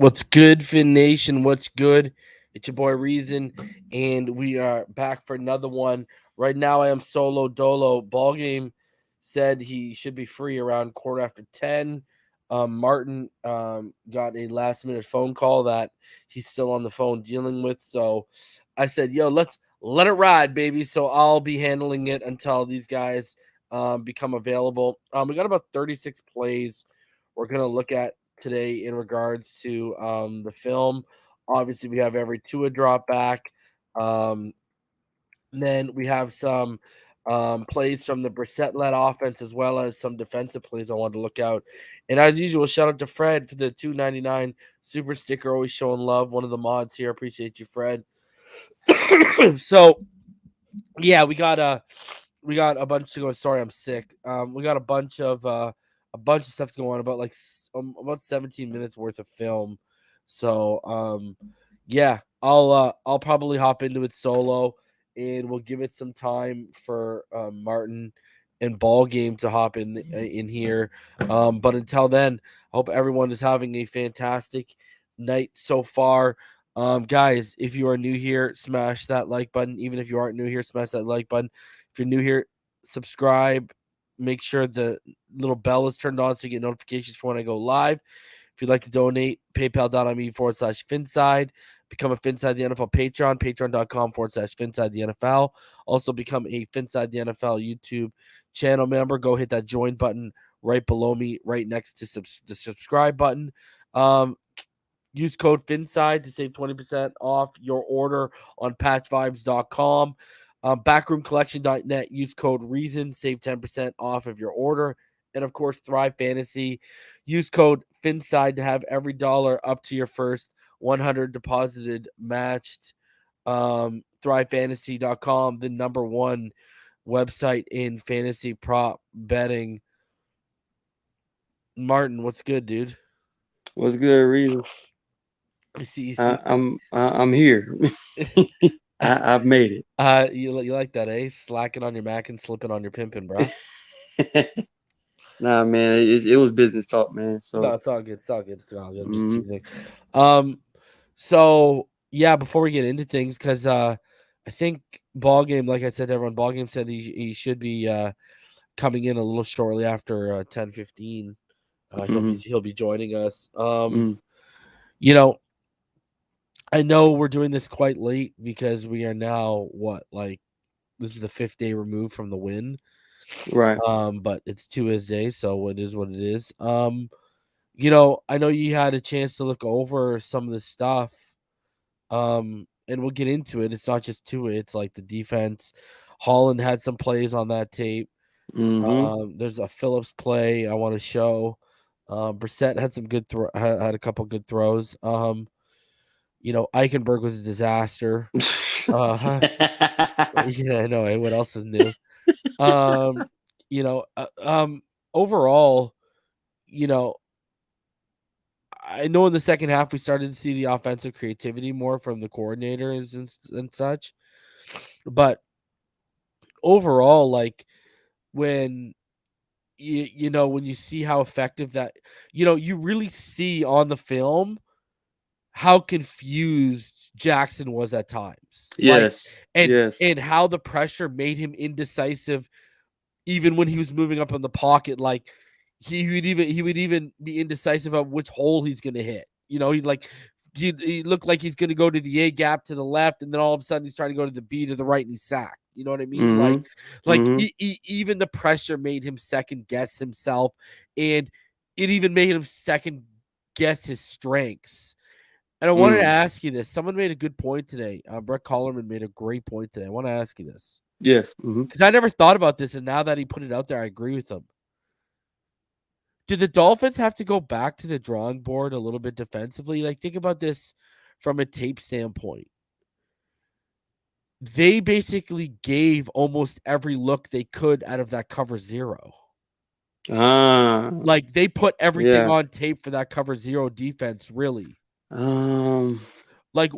What's good, Fin Nation? What's good? It's your boy Reason, and we are back for another one. Right now, I am solo dolo. Ball game said he should be free around 10:15. Martin got a last minute phone call that he's still on the phone dealing with. So I said, "Yo, let's let it ride, baby." So I'll be handling it until these guys become available. We got about 36 plays we're gonna look at today in regards to the film. Obviously, we have every Tua drop back. Um, then we have some plays from the Brissett-led offense as well as some defensive plays I wanted to look out. And as usual, shout out to Fred for the $2.99 super sticker, always showing love. One of the mods here. Appreciate you, Fred. So yeah, we got a bunch to go. Sorry, I'm sick. We got a bunch of stuff going on about 17 minutes worth of film. So yeah, I'll probably hop into it solo, and we'll give it some time for Martin and Ball Game to hop in here. But until then, I hope everyone is having a fantastic night so far. Guys, if you are new here, smash that like button. Even if you aren't new here, smash that like button. If you're new here, subscribe. Make sure the little bell is turned on so you get notifications for when I go live. If you'd like to donate, paypal.me/Phinside. Become a Phinside the NFL Patreon, patreon.com/Phinside the NFL. Also become a Phinside the NFL YouTube channel member. Go hit that join button right below me, right next to the subscribe button. Use code Phinside to save 20% off your order on patchvibes.com. Backroomcollection.net. Use code REASON. Save 10% off of your order. And, of course, Thrive Fantasy. Use code Phinside to have every dollar up to your first 100 deposited matched. ThriveFantasy.com, the number one website in fantasy prop betting. Martin, what's good, dude? What's good, Reason? You see. I'm here. I've made it. You like that, eh? Slacking on your Mac and slipping on your pimping, bro. Nah, man, it was business talk, man. No, So, it's all good. It's all good. It's all good. I'm just mhm. teasing. So yeah, before we get into things, because I think Ball Game, like I said to everyone, Ball Game said he should be coming in a little shortly after 10:15. He'll be joining us. Mhm. You know, I know we're doing this quite late because we are now this is the 5th day removed from the win. Right. But it's Tuesday, so it is what it is. I know you had a chance to look over some of the stuff. And we'll get into it. It's not just to it, it's like the defense. Holland had some plays on that tape. Mhm. There's a Phillips play I want to show. Brissett had some good had a couple good throws. Eichenberg was a disaster. Yeah, I know. What else is new? Um, you know, uh, um, Overall, you know, I know in the second half we started to see the offensive creativity more from the coordinators and such. But overall, like when when you see how effective that you really see on the film how confused Jackson was at times. Like Yes. and Yes. and how the pressure made him indecisive even when he was moving up in the pocket, like he would even be indecisive of which hole he's gonna hit. He looked like he's gonna go to the A gap to the left, and then all of a sudden he's trying to go to the B to the right, and he's sacked. You know what I mean? Like, Mhm. Mhm. even the pressure made him second guess himself, and it even made him second guess his strengths. And I wanted to Mm. ask you this. Someone made a good point today. Brett Collerman made a great point today. I want to ask you this Yes. Mhm. because I never thought about this, and now that he put it out there, I agree with him. Do the Dolphins have to go back to the drawing board a little bit defensively? Like, think about this from a tape standpoint. They basically gave almost every look they could out of that cover zero. Ah. Like, they put everything Yeah. on tape for that cover zero defense, really. Um. Like,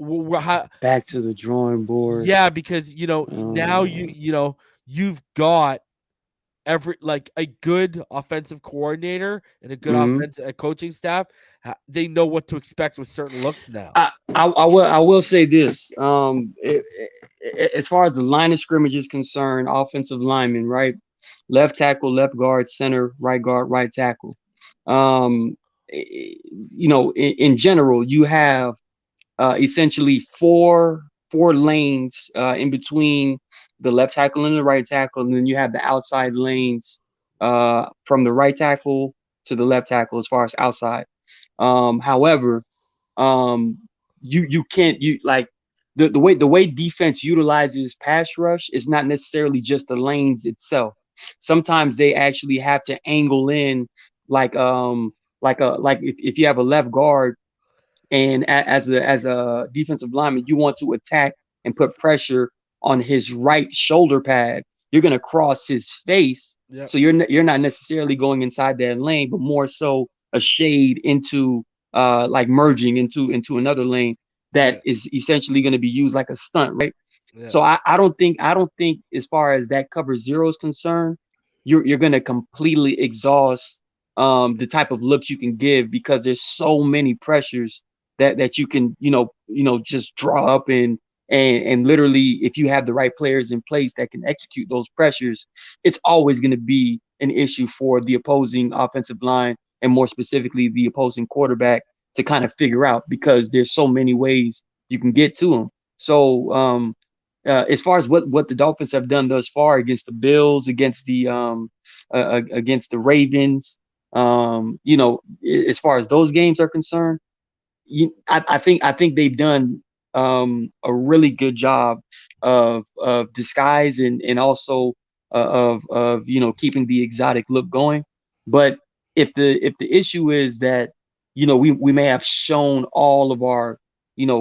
Back to the drawing board. yeah, because now Um. you've got a good offensive coordinator and a good Mhm. coaching staff They know what to expect with certain looks now. I will say this. As far as the line of scrimmage is concerned, offensive lineman, right? Left tackle, left guard, center, right guard, right tackle. Um, in general, you have essentially four lanes in between the left tackle and the right tackle, and then you have the outside lanes from the right tackle to the left tackle as far as outside. However, um, you can't you like the way defense utilizes pass rush is not necessarily just the lanes itself. Sometimes they actually have to angle in like if you have a left guard and as a defensive lineman, you want to attack and put pressure on his right shoulder pad. You're gonna cross his face, Yep. so you're not necessarily going inside that lane, but more so a shade into like merging into another lane that Yeah. is essentially going to be used like a stunt, right? Yeah. So I don't think as far as that cover zero is concerned, you're going to completely exhaust the type of looks you can give because there's so many pressures that you can just draw up and literally if you have the right players in place that can execute those pressures, it's always going to be an issue for the opposing offensive line and more specifically the opposing quarterback to kind of figure out because there's so many ways you can get to them. So as far as what the Dolphins have done thus far against the Bills, against the Ravens, as far as those games are concerned, I think they've done a really good job of disguise and also of keeping the exotic look going. But if the issue is that we may have shown all of our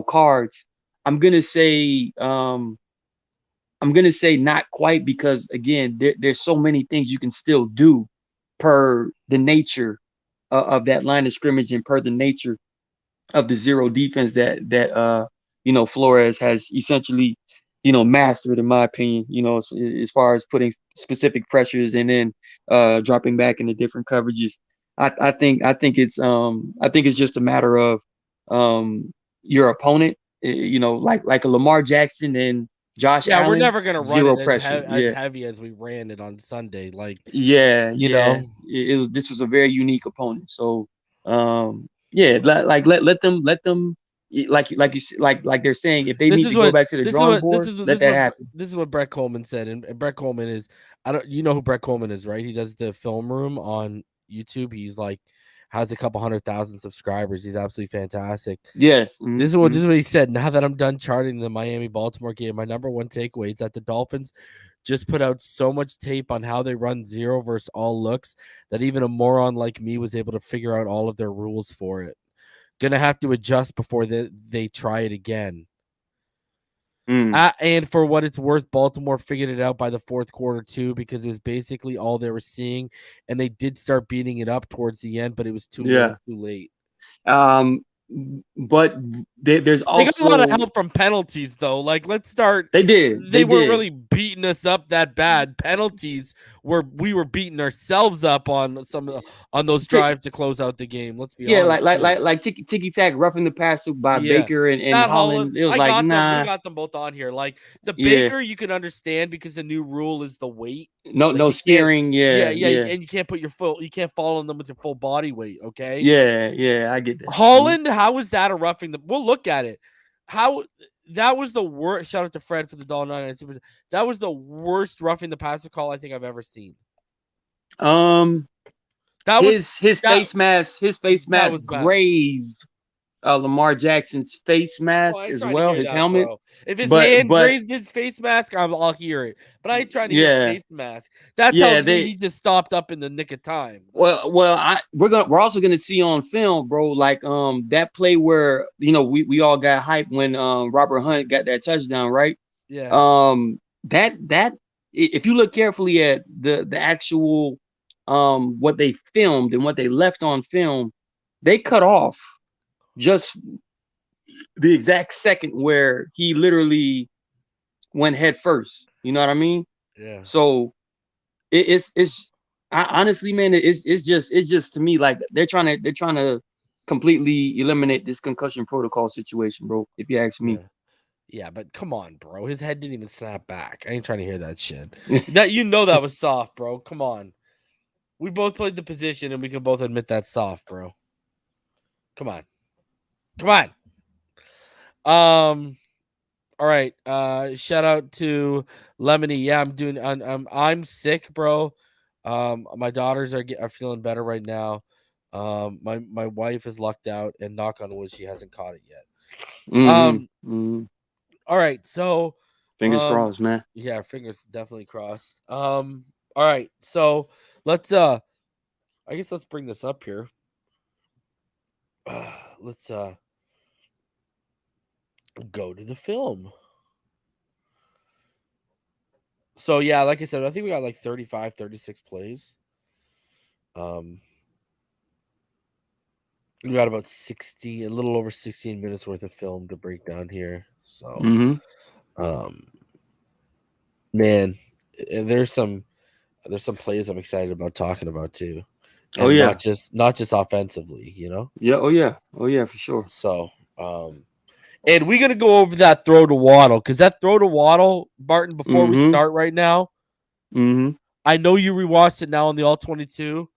cards, I'm gonna say not quite because again there's so many things you can still do per the nature of that line of scrimmage and per the nature of the zero defense that Flores has essentially mastered in my opinion, as far as putting specific pressures and then dropping back into different coverages. I think it's just a matter of your opponent, like a Lamar Jackson and Josh Yeah, we're Allen, never gonna run zero it pressure. as Yeah. heavy as we ran it on Sunday. Like, Yeah, you yeah. know, This was a very unique opponent. So, yeah, let them like they're saying if they this need is to go what back to the this is drawing what this board, is what let this is that what happen. this is what Brett Coleman said, and Brett Coleman is I don't you know who Brett Coleman is, right? He does the film room on YouTube. He's like has a couple 100,000 subscribers. He's absolutely fantastic. Yes. This is what he said. Now that I'm done charting the Miami Baltimore game, my number one takeaway is that the Dolphins just put out so much tape on how they run zero versus all looks that even a moron like me was able to figure out all of their rules for it. Gonna have to adjust before they try it again. Mm, And for what it's worth, Baltimore figured it out by the fourth quarter too, because it was basically all they were seeing, and they did start beating it up towards the end, but it was too yeah. little, too late. Um, but there's They got a lot of also help from penalties, though. Like, let's start. they did They they weren't did really beating us up that bad. Penalties were we were beating ourselves up on on those Ti- drives to close out the game. Let's be yeah, honest, like like too. like like ticky tack roughing the passer by Yeah. Baker and Not Holland. Holland. It was I like got them. We nah, got them both on here. Like the yeah, Baker, you can understand because the new rule is the weight. no Like you can't. spearing. Yeah, Yeah, yeah, yeah, and you can't put your full. You can't fall on them with your full body weight. Okay. yeah. I get that. Holland, how is that a roughing the? We'll look at it. How that was the worst. Shout out to Fred for the $1.99 That was the worst roughing the passer call I think I've ever seen. Um, That was his that face that mask was bad. grazed Lamar Jackson's face Oh, I mask ain't as trying to well, hear his that, helmet. bro. If his But hand but grazed his face mask, I'll hear it. But I ain't trying to hear yeah, face mask. That yeah, tells me they he just stopped up in the nick of time. Like, we're also gonna see on film, bro, like that play where we all got hyped when Robert Hunt got that touchdown, right? yeah. That if you look carefully at the actual what they filmed and what they left on film, they cut off just the exact second where he literally went head first. You know what I mean? Yeah. So it's honestly, man, it's just to me like they're trying to completely eliminate this concussion protocol situation, bro. If you ask me. Yeah, but come on, bro. His head didn't even snap back. I ain't trying to hear that shit. That that was soft, bro. Come on. We both played the position and we can both admit that's soft, bro. Come on. Come on. All right. Shout out to Lemony. Yeah, I'm sick, bro. My daughters are feeling better right now. My wife is lucked out, and knock on wood, she hasn't caught it yet. All right, so fingers crossed, man. Yeah, fingers definitely crossed. All right, so let's I guess let's bring this up here. Let's go to the film. So yeah, like I said, I think we got like 35, 36 plays. We got about a little over 16 minutes worth of film to break down here. So man, there's some plays I'm excited about talking about too. And not just offensively, Yeah, oh yeah, for sure. So and we're gonna go over that throw to Waddle, because that throw to Waddle, Barton, before we start right now. I know you rewatched it now on the All-22.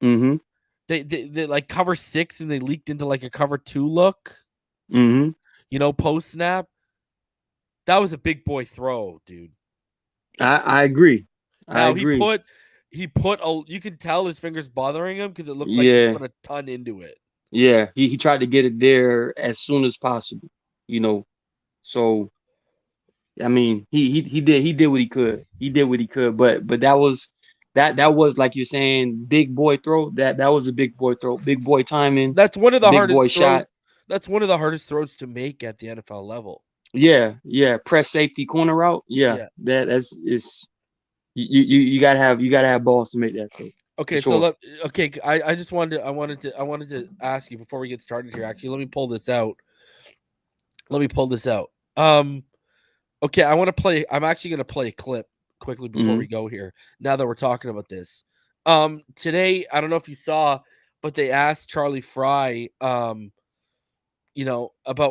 They like cover 6 and they leaked into like a cover 2 look. Post snap. That was a big boy throw, dude. I agree. He put you can tell his fingers bothering him because it looked like he put a ton into it. Yeah, he tried to get it there as soon as possible. So I mean, he did what he could. He did what he could, but that was like you're saying, big boy throw. That was a big boy throw, big boy timing. That's one of the hardest boy throws. Shot. That's one of the hardest throws to make at the NFL level. Yeah. Press safety corner route. Yeah. That's you gotta have balls to make that throw. Okay, sure. I just wanted to ask you before we get started here. Actually, let me pull this out. Okay, I'm actually gonna play a clip quickly before we go here. Now that we're talking about this, today I don't know if you saw, but they asked Charlie Frye, about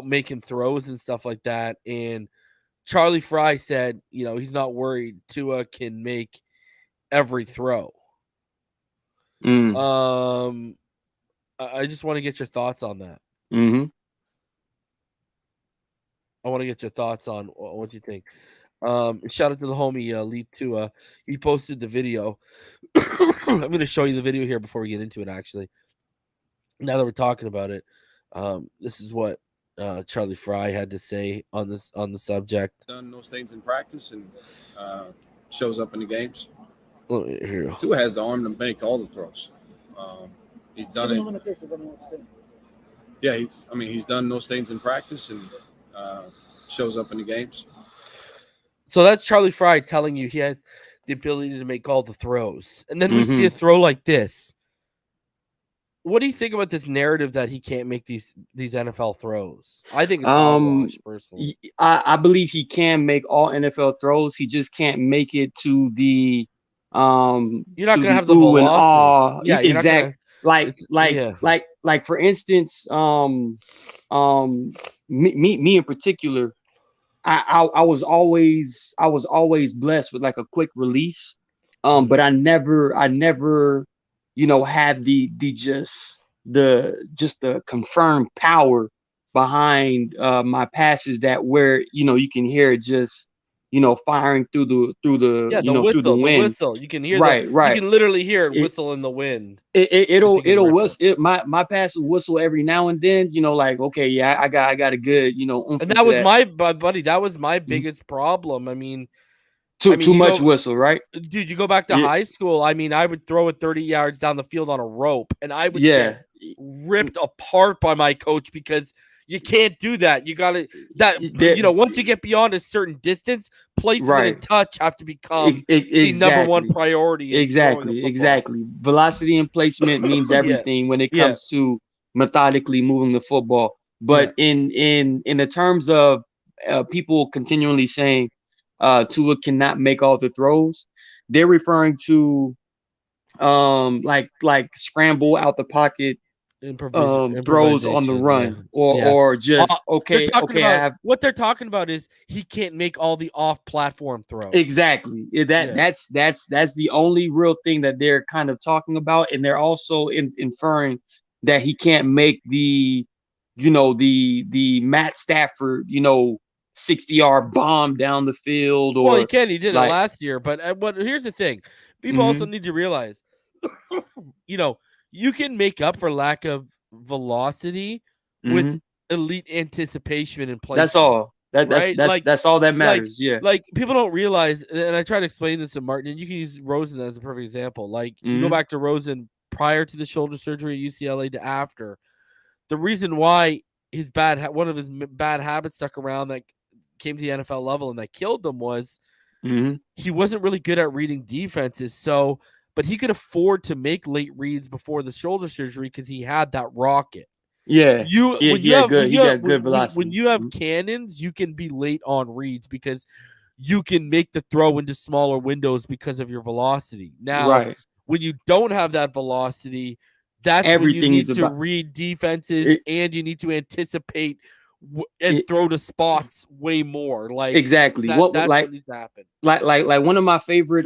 making throws and stuff like that, and Charlie Frye said, he's not worried. Tua can make every throw. I just want to get your thoughts on that. I want to get your thoughts on what you think. Shout out to the homie Lee Tua. He posted the video. I'm going to show you the video here before we get into it. Actually, now that we're talking about it, this is what Charlie Frye had to say on the subject. Done those things in practice and shows up in the games. Here. Tua has the arm to make all the throws. He's done it. Yeah, he's done those things in practice and shows up in the games. So that's Charlie Frye telling you he has the ability to make all the throws. And then we see a throw like this. What do you think about this narrative that he can't make these NFL throws? I think it's hogwash, personally. I believe he can make all NFL throws. He just can't make it to the you're not gonna have the velocity. Yeah, exactly. Like for instance, me in particular, I was always blessed with like a quick release. But I never had the confirmed power behind my passes that where you can hear it just firing through the whistle, through the wind. The whistle. You can hear right. You can literally hear it whistle in the wind. It'll whistle. My pass will whistle every now and then. Like, okay, yeah, I got a good and that was my buddy. That was my biggest problem. I mean, too much whistle, right? Dude, you go back to high school. I mean, I would throw it 30 yards down the field on a rope, and I would get ripped apart by my coach because you can't do that. You got to once you get beyond a certain distance, placement and touch have to become the number one priority. Exactly. Velocity and placement means everything when it comes to methodically moving the football. But in the terms of people continually saying Tua cannot make all the throws, they're referring to like scramble out the pocket throws on the run, or just okay. I have what they're talking about is he can't make all the off-platform throws. Exactly. That's the only real thing that they're kind of talking about, and they're also inferring that he can't make the Matt Stafford 60-yard bomb down the field. Or he can. He did it last year, but here's the thing: people also need to realize, you can make up for lack of velocity with elite anticipation and play. That's all. That's all that matters. Like people don't realize, and I try to explain this to Martin, and you can use Rosen as a perfect example. Like you go back to Rosen prior to the shoulder surgery at UCLA to after. The reason why one of his bad habits stuck around that came to the NFL level and that killed him was he wasn't really good at reading defenses. So, but he could afford to make late reads before the shoulder surgery because he had that rocket. Yeah, he got good velocity. When you have cannons, you can be late on reads because you can make the throw into smaller windows because of your velocity. Now, when you don't have that velocity, that's everything when you need to read defenses and you need to anticipate and throw to spots way more. Like exactly what needs to happen. Like one of my favorite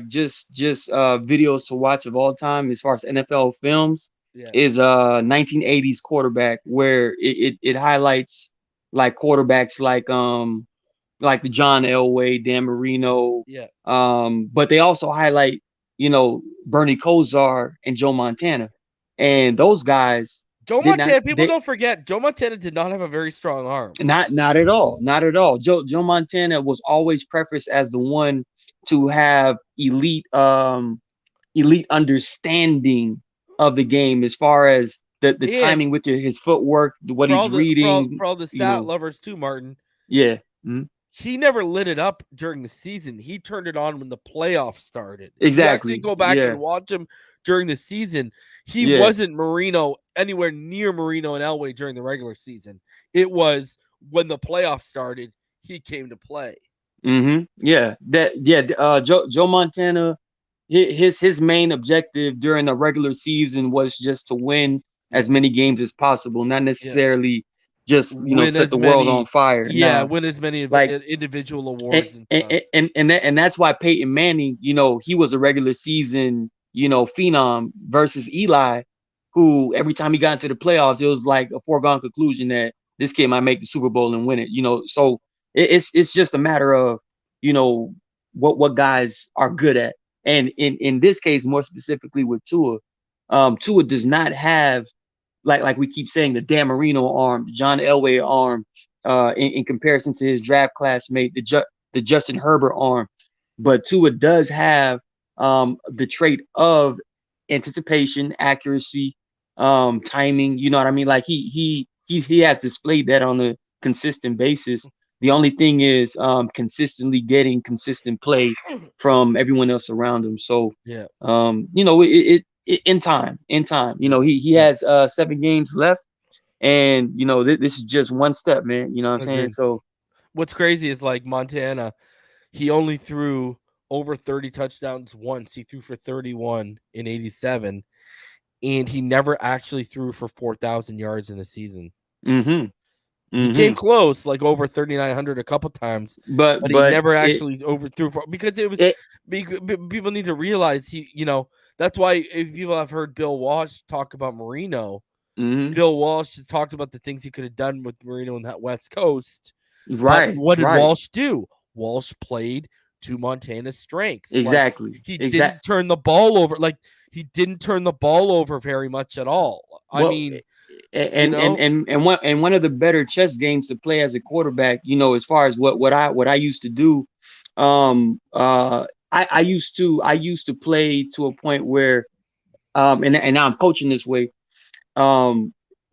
just videos to watch of all time as far as NFL films is 1980s quarterback, where it highlights like quarterbacks like the John Elway, Dan Marino, but they also highlight Bernie Kosar and Joe Montana, and those guys. Don't forget, Joe Montana did not have a very strong arm. Not at all. Not at all. Joe Montana was always prefaced as the one to have elite understanding of the game as far as the timing with his footwork, what he's reading. For all the stat lovers too, Martin. Yeah. He never lit it up during the season. He turned it on when the playoffs started. Exactly. You actually go back and watch him during the season. He wasn't anywhere near Marino and Elway during the regular season. It was when the playoffs started, he came to play. Yeah. Joe Montana, his main objective during the regular season was just to win as many games as possible, not necessarily just set the world on fire. Win as many individual awards and that's why Peyton Manning, he was a regular season phenom versus Eli, who every time he got into the playoffs, it was like a foregone conclusion that this kid might make the Super Bowl and win it. So it's just a matter of what guys are good at, and in this case, more specifically with Tua, Tua does not have like we keep saying the Dan Marino arm, the John Elway arm, in comparison to his draft classmate, the Justin Herbert arm, but Tua does have the trait of anticipation, accuracy, timing. You know what I mean? Like he has displayed that on a consistent basis. The only thing is consistently getting consistent play from everyone else around him. So in time, he has 7 games left, and this is just one step, man. You know what I'm saying? So what's crazy is like Montana, he only threw over 30 touchdowns once. He threw for 31 in 87, and he never actually threw for 4,000 yards in a season. He came close, like over 3,900 a couple times, but he never actually overthrew because people need to realize that's why if people have heard Bill Walsh talk about Marino, Bill Walsh has talked about the things he could have done with Marino in that West Coast. Right. But what did Walsh do? Walsh played to Montana's strengths. Exactly. Like, he didn't turn the ball over. Like he didn't turn the ball over very much at all. One of the better chess games to play as a quarterback, as far as what I used to do, I used to play to a point where, and now I'm coaching this way.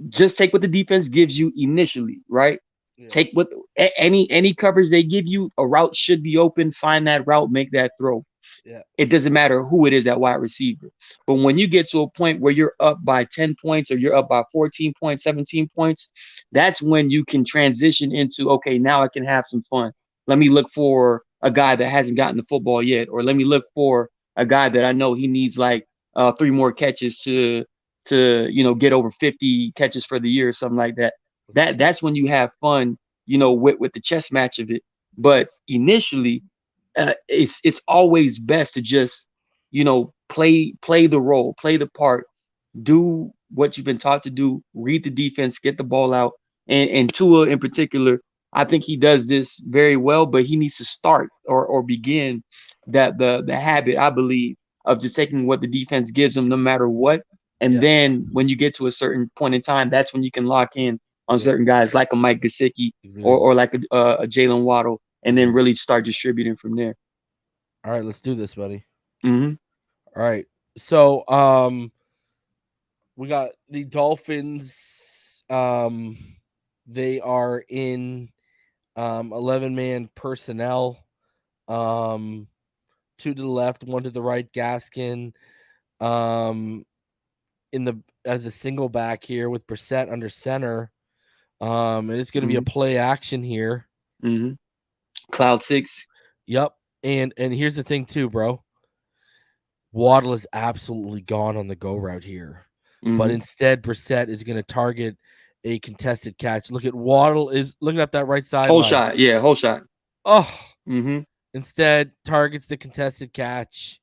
Just take what the defense gives you initially, right? Yeah. Take what any coverage they give you, a route should be open. Find that route, make that throw. Yeah. It doesn't matter who it is at wide receiver. But when you get to a point where you're up by 10 points or you're up by 14 points, 17 points, that's when you can transition into, okay, now I can have some fun. Let me look for a guy that hasn't gotten the football yet, or let me look for a guy that I know he needs like 3 more catches to to get over 50 catches for the year or something like that. That's when you have fun, with the chess match of it. But initially, it's always best to just play the role, play the part, do what you've been taught to do, read the defense, get the ball out. And Tua in particular, I think he does this very well, but he needs to start or begin the habit, I believe, of just taking what the defense gives him no matter what. And then when you get to a certain point in time, that's when you can lock in on certain guys like a Mike Gesicki or like a Jalen Waddle, and then really start distributing from there. All right, let's do this, buddy. Mm-hmm. All right. So we got the Dolphins. They are in 11-man personnel. 2 to the left, 1 to the right. Gaskin as a single back here with Brissett under center. And it's going to be a play action here. Mm-hmm. Cloud 6. Yep. And here's the thing too, bro. Waddle is absolutely gone on the go route here. Mm-hmm. But instead, Brissett is going to target a contested catch. Look at Waddle is looking up that right side. Whole shot. Yeah, whole shot. Oh. Mm-hmm. Instead, targets the contested catch.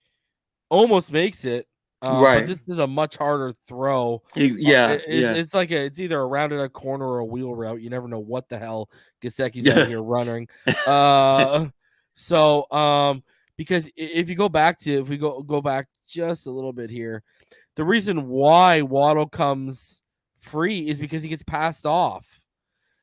Almost makes it. Right. But this is a much harder throw. It's like it's either a rounded corner or a wheel route. You never know what the hell Gesicki's out here running. Because if you go back just a little bit here, the reason why Waddle comes free is because he gets passed off.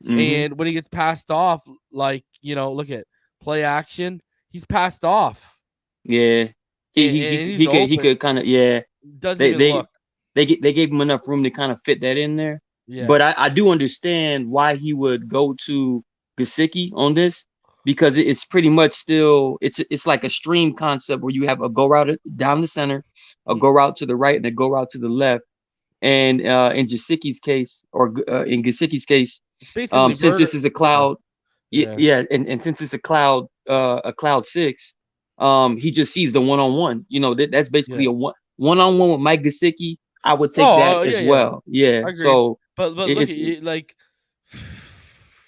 Mm-hmm. And when he gets passed off, look at play action, he's passed off. Yeah. He could kind of doesn't even look. They gave him enough room to kind of fit that in there. Yeah. But I do understand why he would go to Gesicki on this, because it's pretty much still it's like a stream concept where you have a go route down the center, a go route to the right, and a go route to the left. And in Gesicki's case, since this is a cloud, and since it's a cloud 6. He just sees the one-on-one. That's basically a one-on-one with Mike Gesicki. I would take that as well. Yeah. So, but look at you, like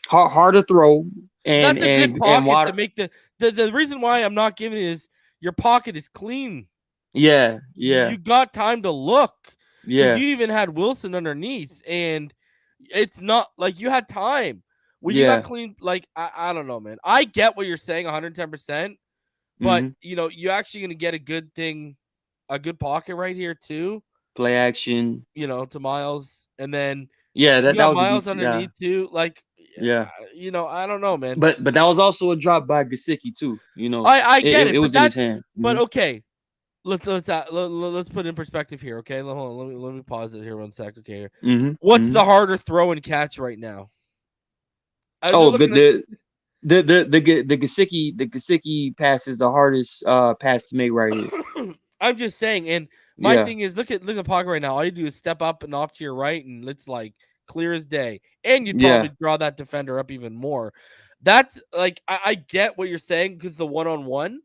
hard to throw, and that's a good pocket to make the reason why I'm not giving it is your pocket is clean. Yeah. You got time to look. Yeah. You even had Wilson underneath, and it's not like you had time when you got clean. Like I don't know, man. I get what you're saying, 110%. But you're actually gonna get a good pocket right here too. Play action, to Miles, and then that was Miles underneath too. Like, I don't know, man. But that was also a drop by Gesicki too. I get it. It was in his hand. But okay, let's put it in perspective here. Okay, hold on. Let me pause it here 1 sec. Okay, what's the harder throw and catch right now? The Gesicki pass is the hardest pass to make right here. I'm just saying, and my thing is look at the pocket right now. All you do is step up and off to your right, and it's like clear as day. And you'd probably draw that defender up even more. That's like I get what you're saying because the one-on-one,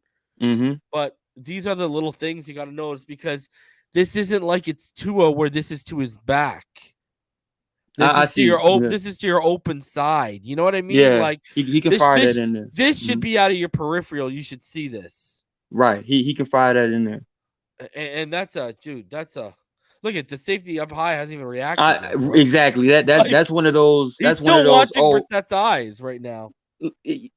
but these are the little things you got to notice, because this isn't like it's Tua where this is to his back. This is to your open side. You know what I mean? Yeah, like he can fire that in there. This should be out of your peripheral. You should see this. Right. He can fire that in there. And that's look at the safety up high hasn't even reacted. Exactly. That's one of those. That's one of those. Watching Brissett's eyes right now.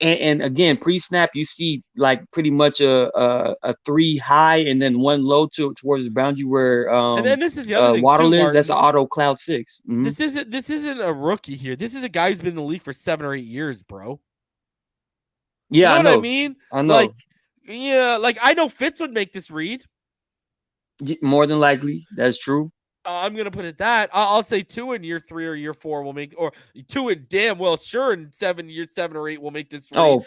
And again, pre-snap, you see like pretty much a 3 high and then 1 low towards the boundary where and then this is the other thing Waddle too, is. That's an auto cloud 6. Mm-hmm. This isn't a rookie here. This is a guy who's been in the league for 7 or 8 years, bro. Yeah, you know I know. What I mean, I know. Like I know Fitz would make this read. More than likely, that's true. I'm gonna put it that I'll say 2 in year 3 or year 4 will make, or 2 in damn well sure in 7 or 8 will make this. For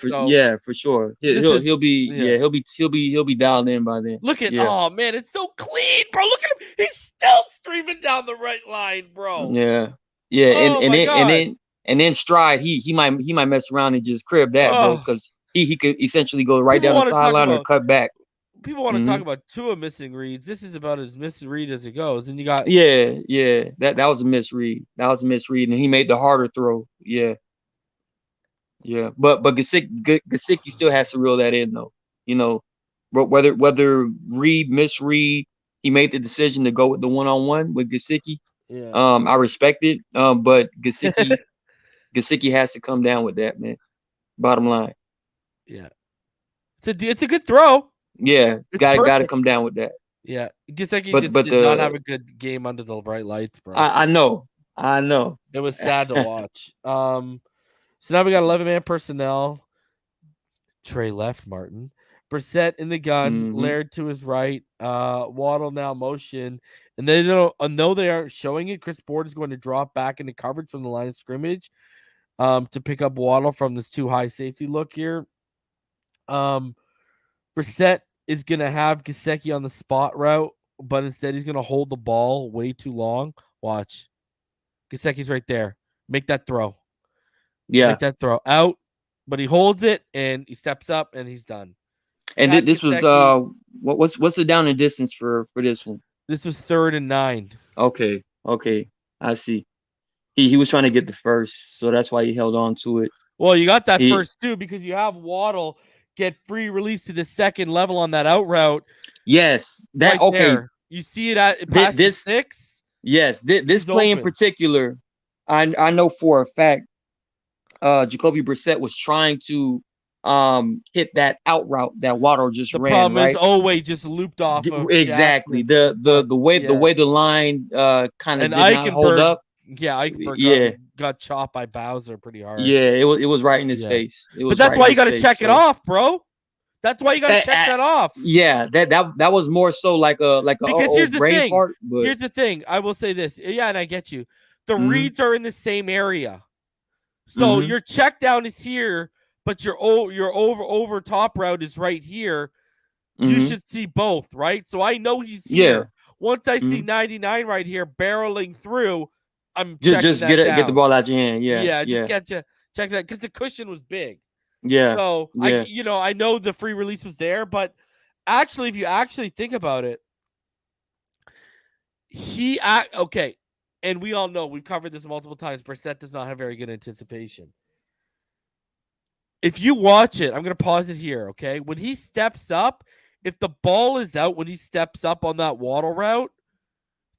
sure. He'll be dialed in by then. Look at oh man, it's so clean, bro. Look at him. He's still streaming down the right line, bro. Yeah. And then stride. He might mess around and just crib that, bro, because he could essentially go right down the sideline or cut back. people want to talk about Tua missing reads. This is about as misread as it goes. And you got that was a misread. That was a misread, and he made the harder throw. Yeah. But Gesicki still has to reel that in though. You know, whether read, misread, he made the decision to go with the one-on-one with Gesicki. Yeah. I respect it. But Gesicki has to come down with that, man. Bottom line. Yeah. It's a good throw. Yeah, got to come down with that. Yeah, Gesicki did not have a good game under the bright lights, bro. I know. It was sad to watch. So now we got 11-man personnel. Trey left, Martin. Brissett in the gun, Laird to his right. Waddle now motion, and they don't know they aren't showing it. Chris Board is going to drop back into coverage from the line of scrimmage, to pick up Waddle from this too high safety look here. Brissett is going to have Gesicki on the spot route, but instead he's going to hold the ball way too long. Watch. Gesicki's right there. Make that throw. Yeah. Make that throw. Out, but he holds it, and he steps up, and he's done. And this was what's the down and distance for this one? This was 3rd and 9. Okay. I see. He was trying to get the first, so that's why he held on to it. Well, you got that first too because you have Waddle get free release to the second level on that out route. Yes, that right there. You see it at past the 6. Yes, this play in particular, I know for a fact, Jacoby Brissett was trying to hit that out route that Waddle just ran. The problem is Oweh just looped off. Exactly. The way the line kind of did not hold up. Yeah, Eichenberg got chopped by Bowser pretty hard. Yeah, it was right in his face. But that's why you got to check it off, bro. That's why you got to check that off. Yeah, that was more so like a brain part. But here's the thing. I will say this. Yeah, and I get you. The reads are in the same area, so your check down is here, but your over top route is right here. You should see both, right? So I know he's here. Yeah. Once I see 99 right here barreling through, I'm just get the ball out your hand. Check that because the cushion was big. Yeah. So I know the free release was there, but actually, if you actually think about it, and we all know we've covered this multiple times. Brissett does not have very good anticipation. If you watch it, I'm gonna pause it here. Okay, when he steps up, if the ball is out when he steps up on that Waddle route,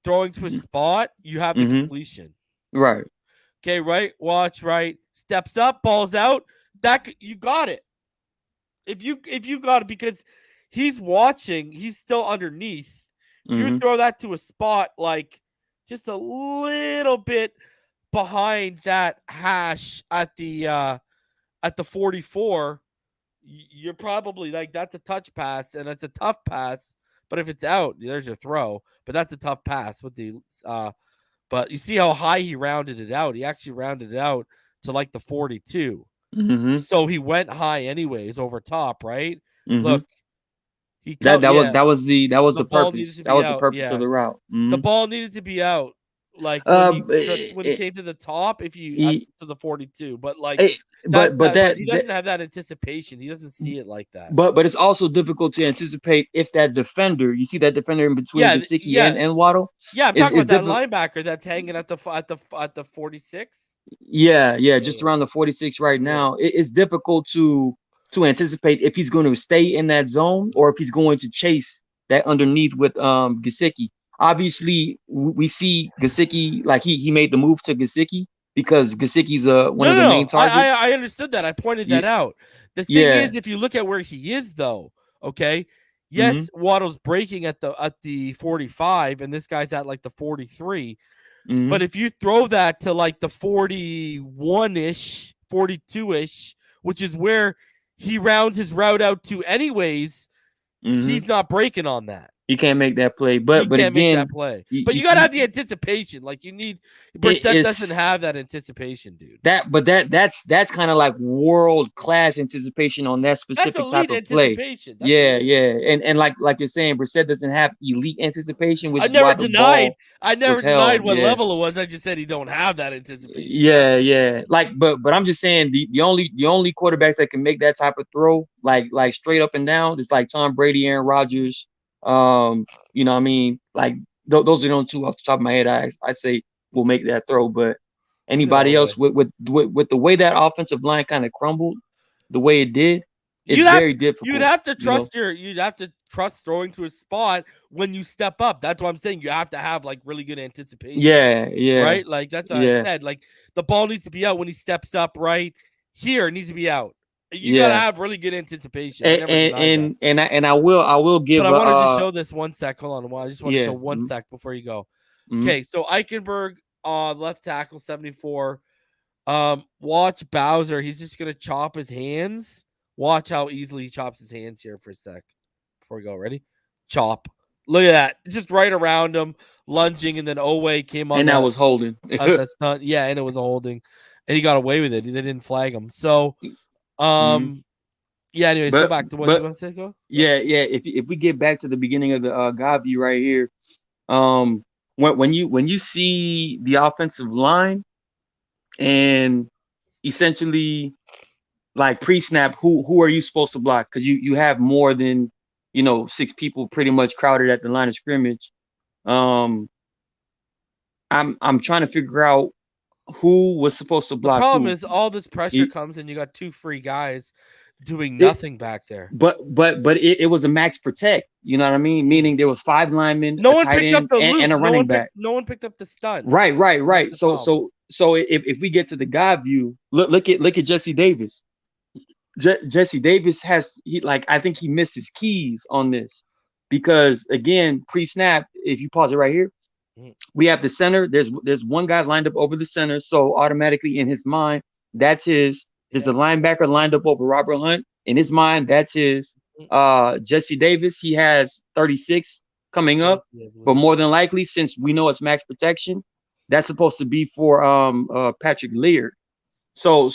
throwing to a spot, you have the completion. Right. Okay, right? Watch, right? Steps up, ball's out. That you got it. If you got it because he's watching, he's still underneath. If you throw that to a spot like just a little bit behind that hash at the 44, you're probably like that's a touch pass and it's a tough pass. But if it's out, there's your throw. But that's a tough pass with the but you see how high he rounded it out. He actually rounded it out to like the 42. So he went high anyways over top, right? Look, that was the purpose. That was the purpose of the route. The ball needed to be out. Like when he came to the top, to the 42, but like he doesn't have that anticipation. He doesn't see it like that. But it's also difficult to anticipate if that defender, you see that defender in between Gesicki and Waddle. Yeah, I'm talking about that linebacker that's hanging at the 46. Yeah, just around the 46 right now. It's difficult to anticipate if he's going to stay in that zone or if he's going to chase that underneath with Gesicki. Obviously, we see Gesicki like he made the move to Gesicki because Gesicki's one of the main targets. I understood that. I pointed that out. The thing is, if you look at where he is, though, okay, yes, Waddle's breaking at the 45, and this guy's at like the 43. But if you throw that to like the 41-ish, 42-ish, which is where he rounds his route out to anyways, he's not breaking on that. He can't make that play. He But can't make again, that play. But you gotta have the anticipation. Like you need Brissett doesn't have that anticipation, dude. That's kind of like world class anticipation on that That's specific elite type of play. anticipation. That's Yeah, elite. yeah. And like you're saying, Brissett doesn't have elite anticipation, which I is why never the denied. ball I never was denied held. what Yeah. level it was. I just said he don't have that anticipation. Yeah. Like, but I'm just saying the only quarterbacks that can make that type of throw, like straight up and down, is like Tom Brady, Aaron Rodgers. You know what I mean? Like those are the only two off the top of my head. I say will make that throw, but anybody else with the way that offensive line kind of crumbled, the way it did, it's very difficult. You'd have to trust you'd have to trust throwing to a spot when you step up. That's what I'm saying. You have to have like really good anticipation. Yeah. Right? Like that's what I said. Like the ball needs to be out when he steps up, right? Here, it needs to be out. You gotta have really good anticipation. And I will give. But I want to just show this 1 sec. Hold on. I just want to show 1 Mm-hmm. sec before you go. Okay, so Eichenberg, left tackle, 74. Watch Bowser. He's just gonna chop his hands. Watch how easily he chops his hands here for a sec. Before we go, ready? Chop. Look at that. Just right around him, lunging, and then Owe came on. And that was holding. That's not, yeah, and it was a holding. And he got away with it. They didn't flag him. So yeah, anyways, go back to what you want to say. Go. Yeah. If we get back to the beginning of the God view right here, when you see the offensive line and essentially like pre-snap, who are you supposed to block? Because you have more than 6 people pretty much crowded at the line of scrimmage. I'm trying to figure out who was supposed to block. The problem is all this pressure comes and you got 2 free guys doing nothing back there. But it was a max protect. You know what I mean? Meaning there was 5 linemen, no a one tight picked end, up the and a running back. No one picked up the stunt. Right. So if we get to the God view, look at Jesse Davis. Jesse Davis I think he missed his keys on this because again, pre-snap, if you pause it right here, we have the center. There's one guy lined up over the center, so automatically in his mind, that's his. There's a linebacker lined up over Robert Hunt. In his mind, that's his. Jesse Davis, he has 36 coming up, but more than likely, since we know it's max protection, that's supposed to be for Patrick Laird. So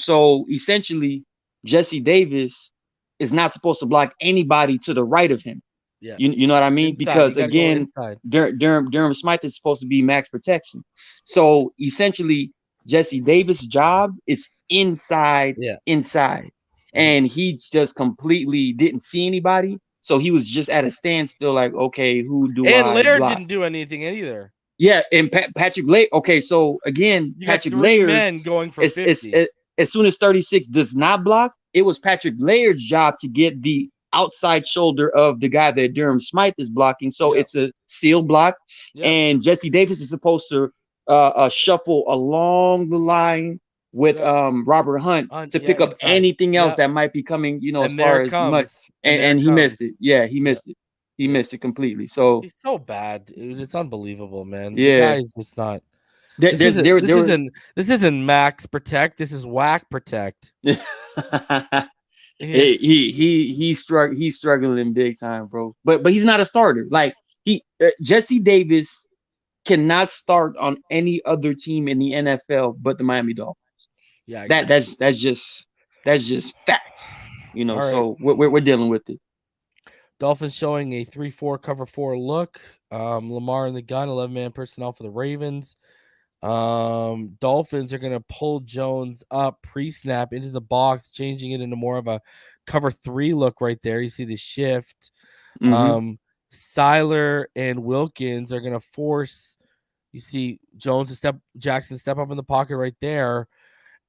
essentially, Jesse Davis is not supposed to block anybody to the right of him. Yeah, you know what I mean? Inside, because again, Durham Smythe is supposed to be max protection. So essentially, Jesse Davis' job is inside, and he just completely didn't see anybody. So he was just at a standstill, like, okay, who do I block? And Laird didn't do anything either. Yeah, and Patrick Laird. Okay, so again, you Patrick got 3 Laird men going for 50. As soon as 36 does not block, it was Patrick Laird's job to get the outside shoulder of the guy that Durham Smythe is blocking. So it's a seal block, and Jesse Davis is supposed to shuffle along the line with Robert Hunt to pick up anything else that might be coming, as far as much. And he missed it. Yeah, he missed it. He missed it completely. So he's so bad, dude. It's unbelievable, man. Yeah, the guy is just not. This isn't max protect. This is whack protect. He's struggling big time, bro. But he's not a starter. Like Jesse Davis cannot start on any other team in the NFL but the Miami Dolphins. Yeah, that's just facts. So we're dealing with it. Dolphins showing a 3-4 cover 4 look. Lamar in the gun, 11-man personnel for the Ravens. Dolphins are going to pull Jones up pre-snap into the box, changing it into more of a cover 3 look right there. You see the shift. Seiler and Wilkins are going to force, you see Jackson step up in the pocket right there.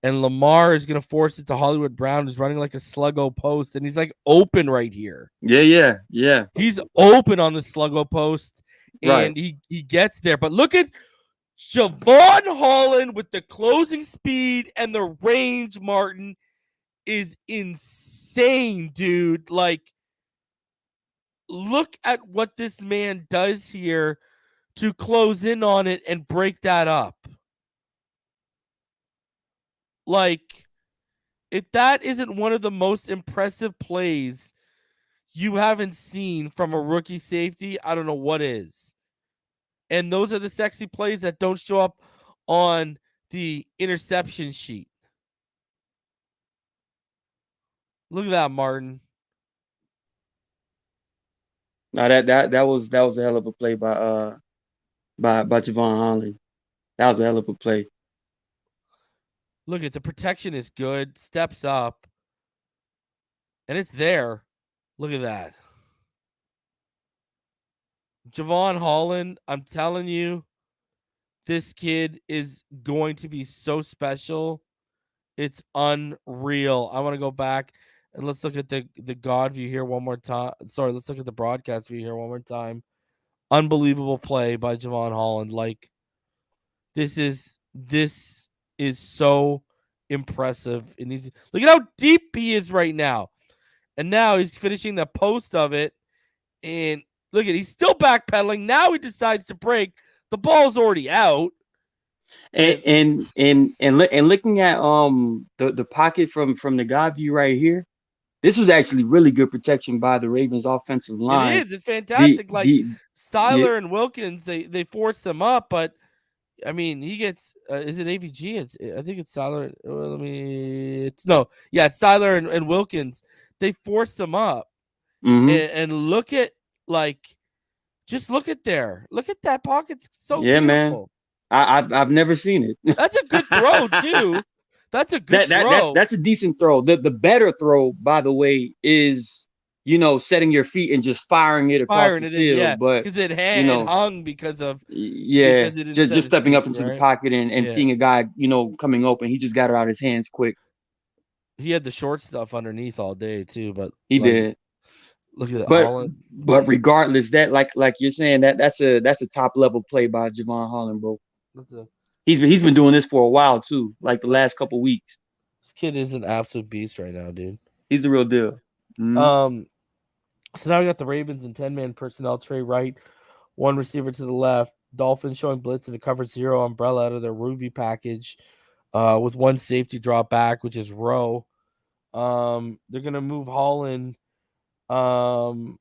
And Lamar is going to force it to Hollywood Brown, who's running like a sluggo post, and he's like open right here. Yeah. He's open on the sluggo post, and he gets there. But look at Javon Holland with the closing speed and the range, Martin, is insane, dude. Like, look at what this man does here to close in on it and break that up. Like, if that isn't one of the most impressive plays you haven't seen from a rookie safety, I don't know what is. And those are the sexy plays that don't show up on the interception sheet. Look at that, Martin. Now that was a hell of a play by Javon Holland. That was a hell of a play. Look at the protection is good. Steps up. And it's there. Look at that. Javon Holland, I'm telling you, this kid is going to be so special. It's unreal. I want to go back and let's look at the God view here one more time. Sorry, let's look at the broadcast view here one more time. Unbelievable play by Javon Holland. Like, this is so impressive. Look at how deep he is right now. And now he's finishing the post of it. And look at, he's still backpedaling. Now he decides to break. The ball's already out. And looking at the pocket from the God view right here, this was actually really good protection by the Ravens offensive line. It is. It's fantastic. Seiler and Wilkins, they force him up, but I mean, he gets. Is it AVG? I think it's Seiler. It's Seiler and Wilkins. They force him up, and look at just look at there. Look at that pocket. It's so beautiful. Man. I've never seen it. That's a good throw too. That's a good throw. That's a decent throw. The better throw, by the way, is setting your feet and just firing it across the field. But because it hung because of just stepping up into the pocket and seeing a guy coming open. He just got it out of his hands quick. He had the short stuff underneath all day too, but he did. Look at that. But regardless, that like you're saying, that's a top level play by Javon Holland, bro. He's been doing this for a while too, like the last couple weeks. This kid is an absolute beast right now, dude. He's the real deal. So now we got the Ravens in 10-man personnel. Trey Wright, one receiver to the left. Dolphins showing blitz in the cover 0 umbrella out of their Ruby package, with one safety drop back, which is Rowe. They're gonna move Holland to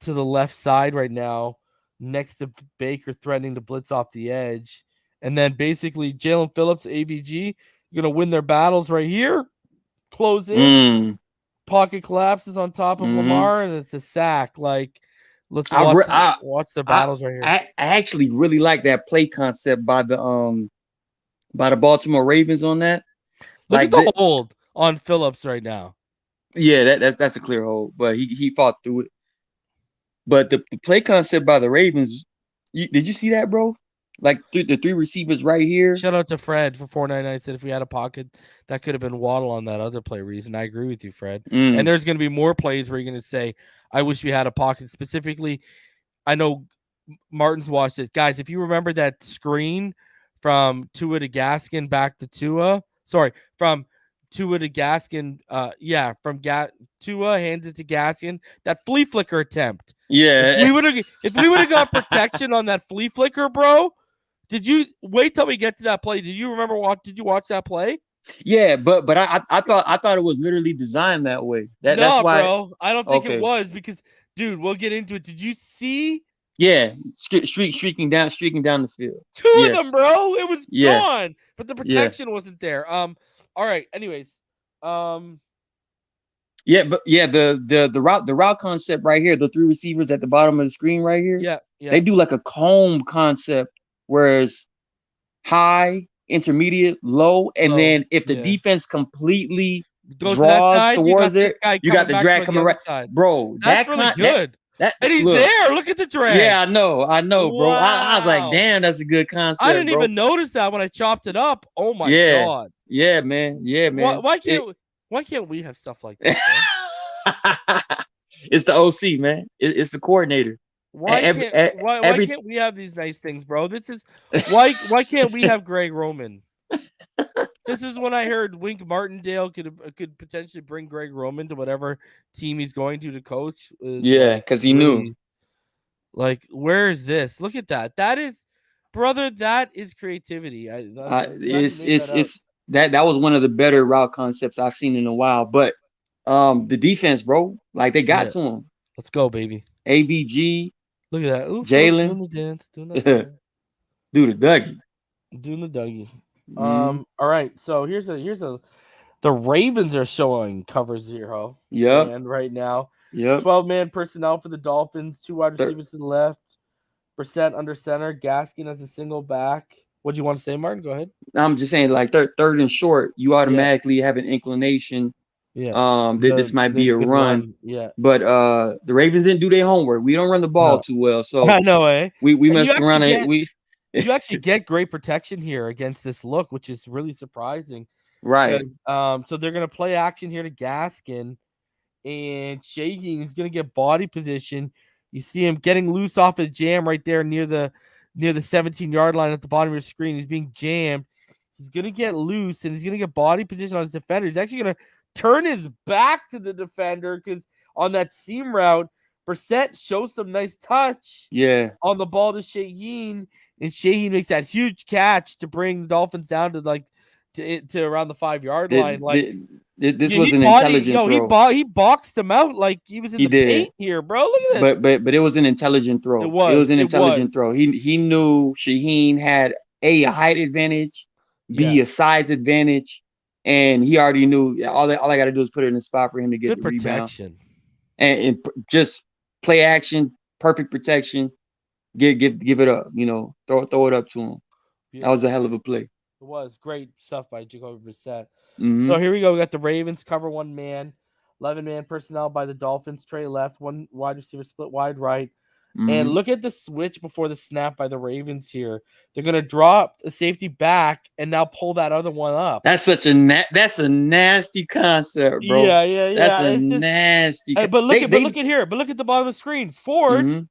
the left side right now, next to Baker, threatening to blitz off the edge. And then basically Jalen Phillips, AVG, going to win their battles right here. Close in. Pocket collapses on top of Lamar, and it's a sack. Let's watch the battles right here. I actually really like that play concept by the Baltimore Ravens on that. Look at the hold on Phillips right now. Yeah, that's a clear hold, but he fought through it. But the play concept by the Ravens, did you see that, bro? Like the three receivers right here. Shout out to Fred for 499. Said if we had a pocket, that could have been Waddle on that other play reason. I agree with you, Fred. And there's going to be more plays where you're going to say, I wish we had a pocket. Specifically, I know Martin's watched it. Guys, if you remember that screen from Tua to Gaskin back to Tua. Sorry, from Tua to Gaskin. Tua hands it to Gaskin. That flea flicker attempt. Yeah. If we would have got protection on that flea flicker, bro. Did you wait till we get to that play? Did you remember did you watch that play? Yeah, but I thought it was literally designed that way. That's why, bro. I don't think it was because, dude, we'll get into it. Did you see? Yeah, streaking down the field. Two of them, bro. It was gone, but the protection wasn't there. All right. Anyways, the route concept right here, the three receivers at the bottom of the screen right here. Yeah. They do like a comb concept, whereas high, intermediate, low, and then if the defense completely draws towards it, you got the drag coming right. Bro, that's really good. And he's there. Look at the drag. Yeah, I know, bro. Wow. I was like, damn, that's a good concept. I didn't even notice that when I chopped it up. Oh my god. Yeah, man. Why can't we have stuff like that? It's the OC, man. It's the coordinator. Why can't we have these nice things, bro? This is why can't we have Greg Roman? This is when I heard Wink Martindale could potentially bring Greg Roman to whatever team he's going to coach. Because he knew. Like, where is this? Look at that. That is, brother. That is creativity. That was one of the better route concepts I've seen in a while. But The defense, bro. Like they got Yeah. to him. Let's go, baby. ABG, Look at that. Ooh, Phil's Jalen, doing the dance. Doing that dance. do the Dougie. Doing the Dougie. Mhm. All right. So here's a the Ravens are showing cover 0. Yep. And right now, Yep. 12-man personnel for the Dolphins, 2 wide Thir- receivers to the left, Brissett under center, Gaskin as a single back. What do you want to say, Martin? Go ahead. I'm just saying, like third and short, you automatically have an inclination Yeah. that this might be a Good run. Yeah. But the Ravens didn't do their homework. We don't run the ball No. too well, so I know, eh? we And you messed around. actually you actually get great protection here against this look, which is really surprising. right. Because so they're gonna play action here to Gaskin, and Shaheen is gonna get body position. You see him getting loose off a jam right there near the 17-yard line at the bottom of your screen. He's being jammed. He's gonna get loose and he's gonna get body position on his defender. He's actually gonna turn his back to the defender because on that seam route, Brissett shows some nice touch Yeah. on the ball to Shaheen, and Shaheen makes that huge catch to bring the Dolphins down to to around the 5-yard line. Like This was an intelligent throw. He boxed him out like he was in He the did. paint here, bro. Look at this. But it was an intelligent throw. It was an intelligent throw. He knew Shaheen had a height advantage, B, a size advantage, and he already knew all I got to do is put it in a spot for him to get Good the rebound. protection. And just play action, perfect protection. Give it up, throw it up to him. That was a hell of a play. It was great stuff by Jacoby Brissett. Mhm. So here we go. We got the Ravens cover 1 man, 11-man personnel by the Dolphins. Trey left, 1 wide receiver split wide right. And Mhm. look at the switch before the snap by the Ravens here. They're gonna drop the safety back and now pull that other one up. That's such a that's a nasty concept, bro. Yeah. That's a nasty. But look at here. But look at the bottom of the screen. Ford Mhm.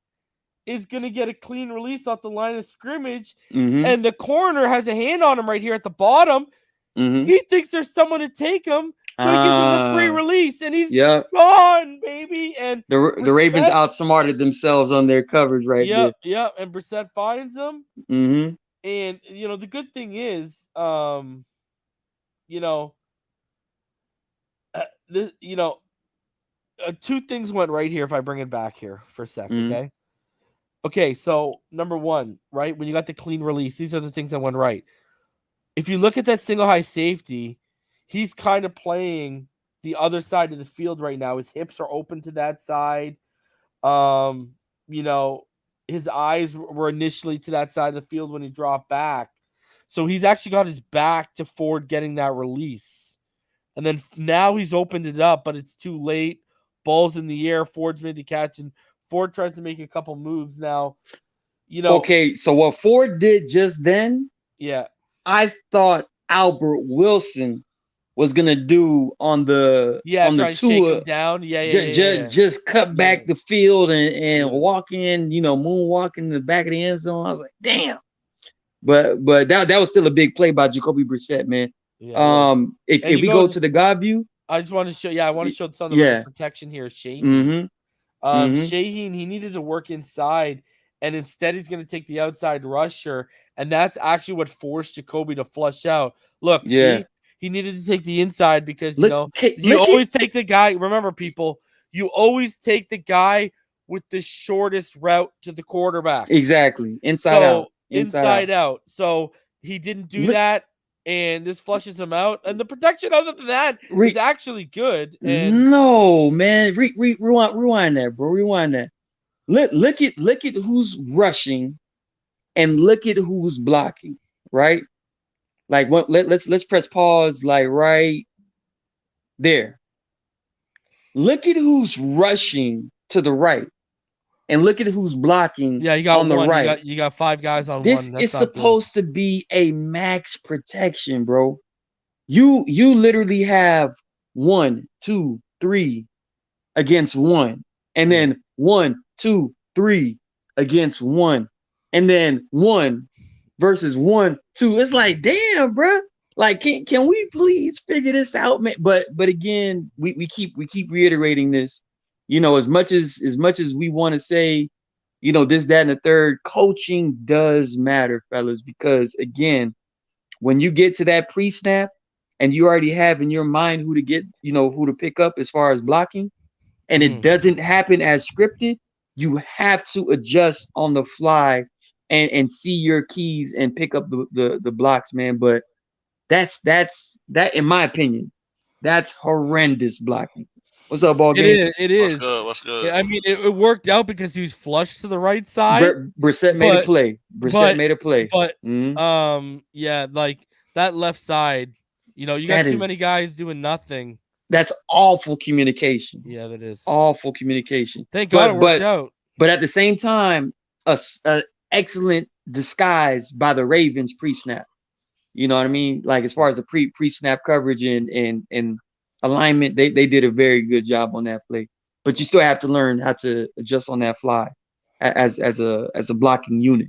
is gonna get a clean release off the line of scrimmage, Mhm. and the corner has a hand on him right here at the bottom. Mhm. He thinks there's someone to take him, so he gives him a free release, and he's gone, baby. And the Ravens outsmarted themselves on their coverage right there. Yep. And Brissett finds him. Mhm. And the good thing is, two things went right here. If I bring it back here for a second, okay. Okay, so number 1, right, when you got the clean release, these are the things that went right. If you look at that single high safety, he's kind of playing the other side of the field right now. His hips are open to that side. His eyes were initially to that side of the field when he dropped back. So he's actually got his back to Ford getting that release. And then now he's opened it up, but it's too late. Ball's in the air. Ford's made the catch, and Ford tries to make a couple moves now. Okay, so what Ford did just then, I thought Albert Wilson was gonna do on the try to shake him down. Just cut back the field and walk in, moonwalk in the back of the end zone. I was like, damn. But that was still a big play by Jacoby Brissett, man. If we go to the God view, I just want to show. I want to show some of the protection here. Shaheen. Shaheen, he needed to work inside, and instead he's going to take the outside rusher, and that's actually what forced Jacoby to flush out. Look, see, he needed to take the inside because you always take the guy. Remember, people, you always take the guy with the shortest route to the quarterback. Exactly, inside out. So he didn't do that. And this flushes him out, and the protection other than that is actually good. And no, man, rewind that, bro. Rewind that. Look at who's rushing, and look at who's blocking. Right, like what? Let's press pause. Like right there. Look at who's rushing to the right, and look at who's blocking. You got on the right. You got 5 guys on this one. This is supposed to be a max protection, bro. You literally have 1, 2, 3 against 1, and then 1, 2, 3 against 1, and then 1 versus 1, 2. It's like, damn, bro. Like, can we please figure this out, man? But again, we keep reiterating this. As much as we want to say, this, that, and the third, coaching does matter, fellas, because again, when you get to that pre-snap and you already have in your mind who to get, who to pick up as far as blocking, and it doesn't happen as scripted, you have to adjust on the fly and see your keys and pick up the blocks, man. But that's that in my opinion, that's horrendous blocking. What's up, ball game? It is. What's good? Yeah, I mean, it worked out because he was flushed to the right side. Brissett made a play. Brissett made a play. But yeah, like that left side, you got too many guys doing nothing. That's awful communication. Yeah, that is awful communication. Thank God it worked out. But at the same time, a excellent disguise by the Ravens pre-snap. You know what I mean? Like as far as the pre-snap coverage and alignment, they did a very good job on that play. But you still have to learn how to adjust on that fly as a blocking unit,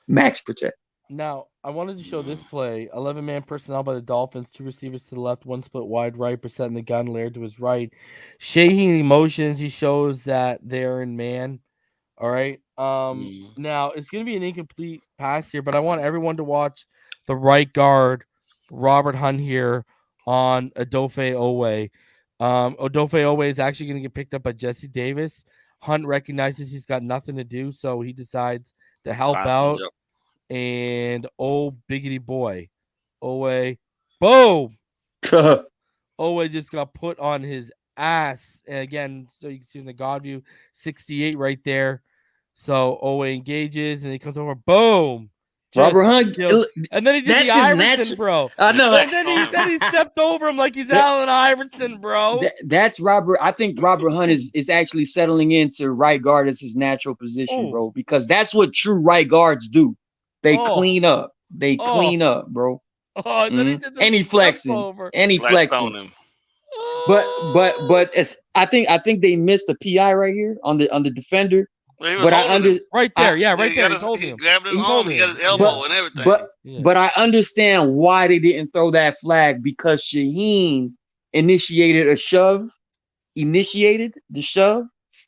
max protect. Now, I wanted to show this play. 11-man personnel by the Dolphins, 2 receivers to the left, 1 split wide right, Brissett in the gun, Laird to his right. Shaheen emotions, he shows that they're in man. All right. Now, it's going to be an incomplete pass here, but I want everyone to watch the right guard, Robert Hunt here on Odafe Oweh. Odafe Oweh is actually going to get picked up by Jesse Davis. Hunt recognizes he's got nothing to do, so he decides to help out. And biggity boy, Oweh, boom! Oweh just got put on his ass. And again, so you can see in the God view, 68 right there. So Oweh engages and he comes over, boom! Robert Hunt, and then he did the Iverson, bro. I know. And then he stepped over him like he's Allen Iverson, bro. That's Robert. I think Robert Hunt is actually settling into right guard as his natural position, bro. Because that's what true right guards do. They clean up. They clean up, bro. And then he did the flexing. And he flexing on him. But it's, I think they missed the PI right here on the defender. But right there. He's holding him. Grabbed his arm, he got his elbow and everything. But I understand why they didn't throw that flag, because Shaheen initiated the shove,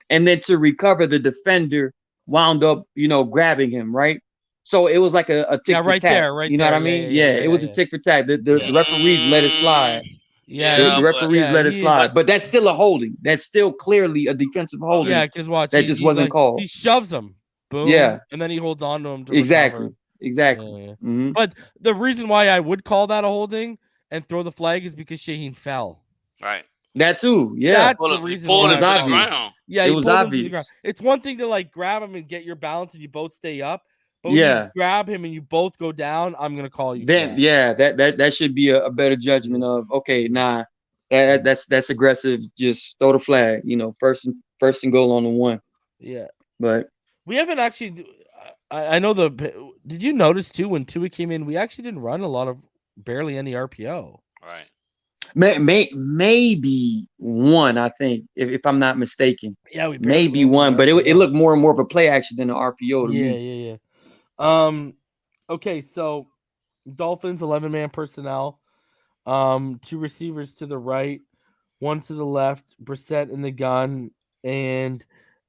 and then to recover, the defender wound up, grabbing him, right? So it was like a tick for tack. You know what I mean? Yeah, it was a tick for tack. The referees let it slide. The referees let it slide. But that's still a holding. That's still clearly a defensive holding. Yeah, because watch. That just wasn't called. He shoves him. Boom. Yeah. And then he holds on to him. Exactly. Yeah. But the reason why I would call that a holding and throw the flag is because Shaheen fell. Right. That too. Yeah. That's the reason. It was obvious. Yeah, it was obvious. It's one thing to like grab him and get your balance and you both stay up. But when you grab him and you both go down, I'm gonna call you. Then that should be a better judgment of, okay, that's aggressive. Just throw the flag. First and goal on the 1. Yeah. But we haven't actually. I know Did you notice too when Tua came in? We actually didn't run barely any RPO. Right. Maybe one, I think, if I'm not mistaken. Yeah, we maybe one, but it looked more and more of a play action than an RPO to me. Yeah. Okay, so Dolphins 11-man personnel. 2 receivers to the right, 1 to the left, Brissett in the gun, and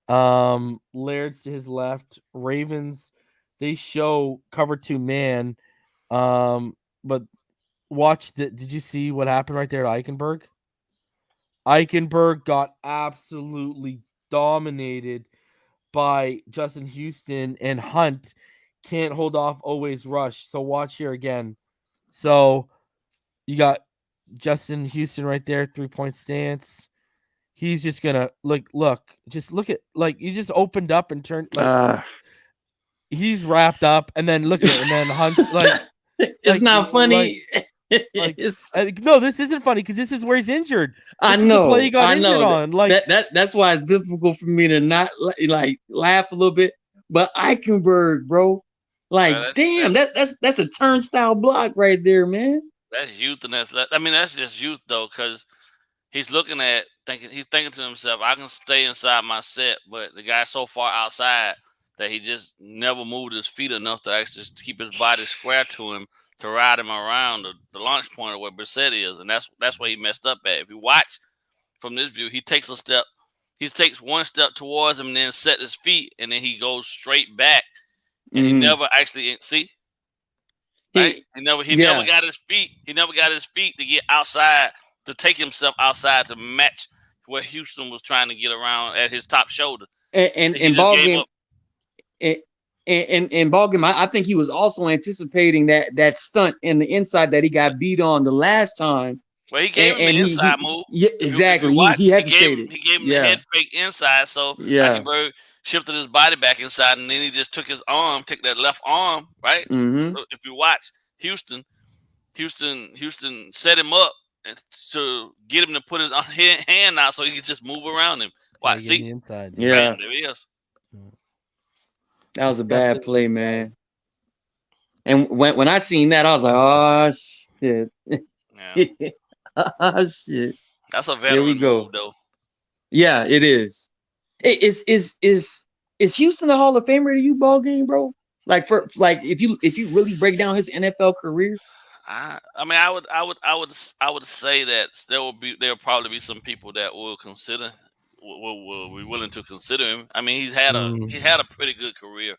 Laird's to his left. Ravens, they show cover 2 man. But did you see what happened right there to Eichenberg? Eichenberg got absolutely dominated by Justin Houston, and Hunt can't hold off Oweh's rush. So watch here again. So you got Justin Houston right there, 3-point stance. He's just gonna look. Just look at he just opened up and turned. He's wrapped up, and then look at it, and then Hunt it's not funny. No, this isn't funny because this is where he's injured. I know. He got injured on. That's why it's difficult for me to not laugh a little bit. But Eichenberg, bro, damn, that's a turnstile block right there, man. That's youth, and that's just youth though, because he's looking at he's thinking to himself, I can stay inside my set, but the guy's so far outside that he just never moved his feet enough to actually keep his body square to him to ride him around the launch point of where Brissett is, and that's where he messed up at. If you watch from this view, he takes one step towards him and then set his feet, and then he goes straight back, and he never actually see. Right? He never got his feet. He never got his feet to get outside, to take himself outside to match what Houston was trying to get around at his top shoulder. And ball game. In ball game, I think he was also anticipating that stunt in the inside that he got beat on the last time. Well, he gave him the inside move. Yeah, exactly. He hesitated. He gave him the head fake inside, so Eichenberg shifted his body back inside, and then he just took his arm, took that left arm, right? Mm-hmm. So if you watch Houston set him up to get him to put his hand out so he could just move around him. Watch, see? The inside. Yeah. Bam, there he is. That was a bad play, man. And when I seen that, I was like, oh, shit. Yeah. Oh, shit. That's a veteran move, though. Yeah, it is. Is Houston a Hall of Famer to you, ball game, bro? Like if you really break down his NFL career, I mean, I would say that there'll probably be some people that will consider will be willing to consider him. I mean, he had a pretty good career.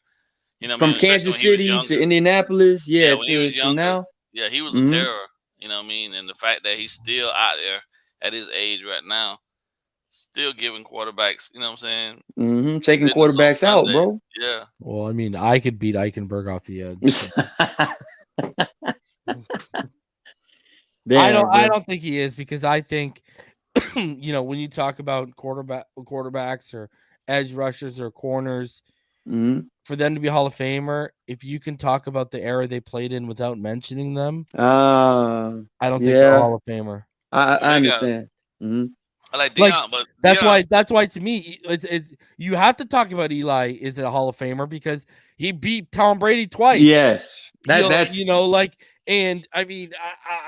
You know, from Kansas City to Indianapolis, to now. Yeah, he was a terror. You know what I mean? And the fact that he's still out there at his age right now, still giving quarterbacks, you know what I'm saying? Taking quarterbacks out, bro. Yeah. Well, I mean, I could beat Eichenberg off the edge. I don't think he is, because I think, you know, when you talk about quarterbacks or edge rushers or corners, for them to be Hall of Famer, if you can talk about the era they played in without mentioning them, I don't think they're Hall of Famer. I understand. I like Deion, but that's why to me, you have to talk about Eli is a Hall of Famer because he beat Tom Brady twice. Yes, and I mean,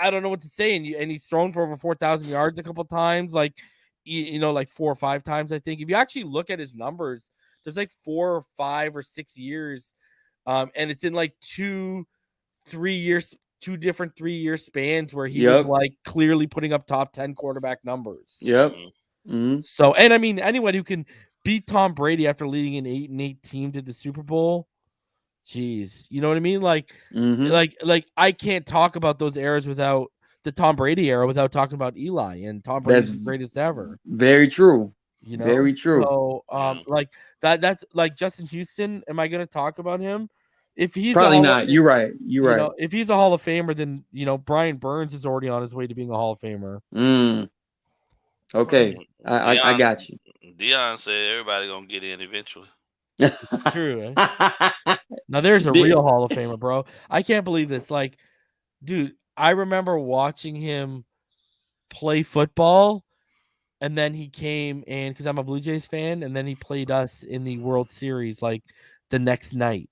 I don't know what to say. And he's thrown for over 4,000 yards a couple times, like 4 or 5 times. I think if you actually look at his numbers, there's like 4 or 5 or 6 years, and it's in like 2 different 3-year spans where he was like clearly putting up top 10 quarterback numbers. So, and I mean, anyone who can beat Tom Brady after leading an 8-8 team to the Super Bowl, geez, you know what I mean? Like I can't talk about those eras without the Tom Brady era without talking about Eli, and Tom Brady's the greatest ever. Very true. You know, very true. So, like that's like Justin Houston. Am I going to talk about him? If he's probably not, you're right. Know, if he's a Hall of Famer, then Brian Burns is already on his way to being a Hall of Famer. Okay, I got you. Deion said everybody gonna get in eventually. It's true. Eh? Now there's a real Hall of Famer, bro. I can't believe this. Like, dude, I remember watching him play football, and then he came and because I'm a Blue Jays fan, and then he played us in the World Series like the next night.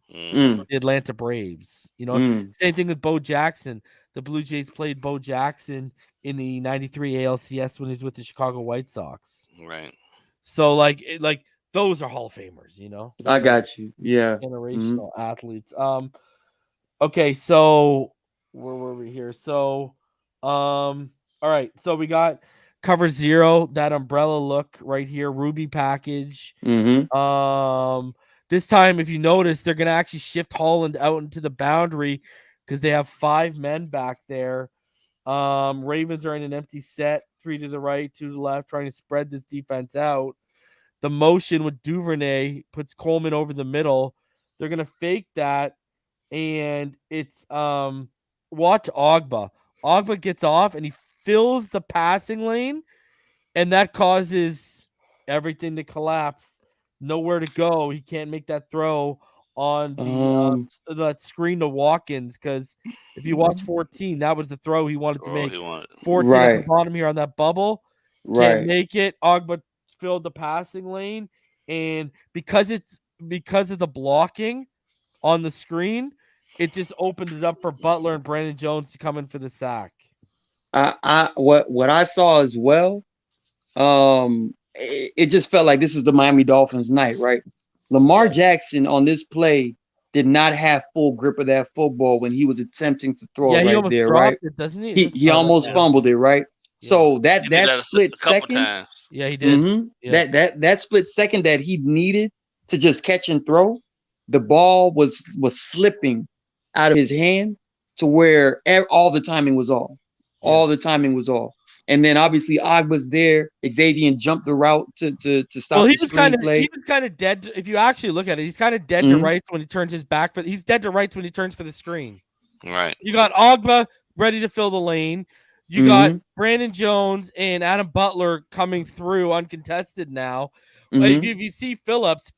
The Atlanta Braves. Same thing with Bo Jackson. The Blue Jays played Bo Jackson in the 93 ALCS when he was with the Chicago White Sox. Right. So like those are Hall of Famers, I got you. Yeah. Generational athletes. Okay, so where were we here? So all right. So we got cover 0, that umbrella look right here, Ruby package. This time, if you notice, they're going to actually shift Holland out into the boundary because they have 5 men back there. Ravens are in an empty set, 3 to the right, 2 to the left, trying to spread this defense out. The motion with Duvernay puts Coleman over the middle. They're going to fake that, and it's watch Ogba. Ogba gets off, and he fills the passing lane, and that causes everything to collapse. Nowhere to go. He can't make that throw on the that screen to Watkins, because if you watch 14, that was the throw he wanted to make. 14 at the bottom here on that bubble. Can't make it. Ogba filled the passing lane, and because of the blocking on the screen, it just opened it up for Butler and Brandon Jones to come in for the sack. What I saw as well, it just felt like this is the Miami Dolphins night, right? Lamar Jackson on this play did not have full grip of that football when he was attempting to throw it right there, right? It, doesn't he? He almost fumbled it, right? Yeah. So that split second, yeah, he did. That split second that he needed to just catch and throw, the ball was slipping out of his hand to where all the timing was off. All the timing was off. And then obviously Ogba's there. Xavier jumped the route to stop Well, the screenplay. he was kind of dead. If you actually look at it, he's kind of dead to rights when he turns his back. He's dead to rights when he turns for the screen. Right. You got Ogba ready to fill the lane. You got Brandon Jones and Adam Butler coming through uncontested now. If you see Phillips,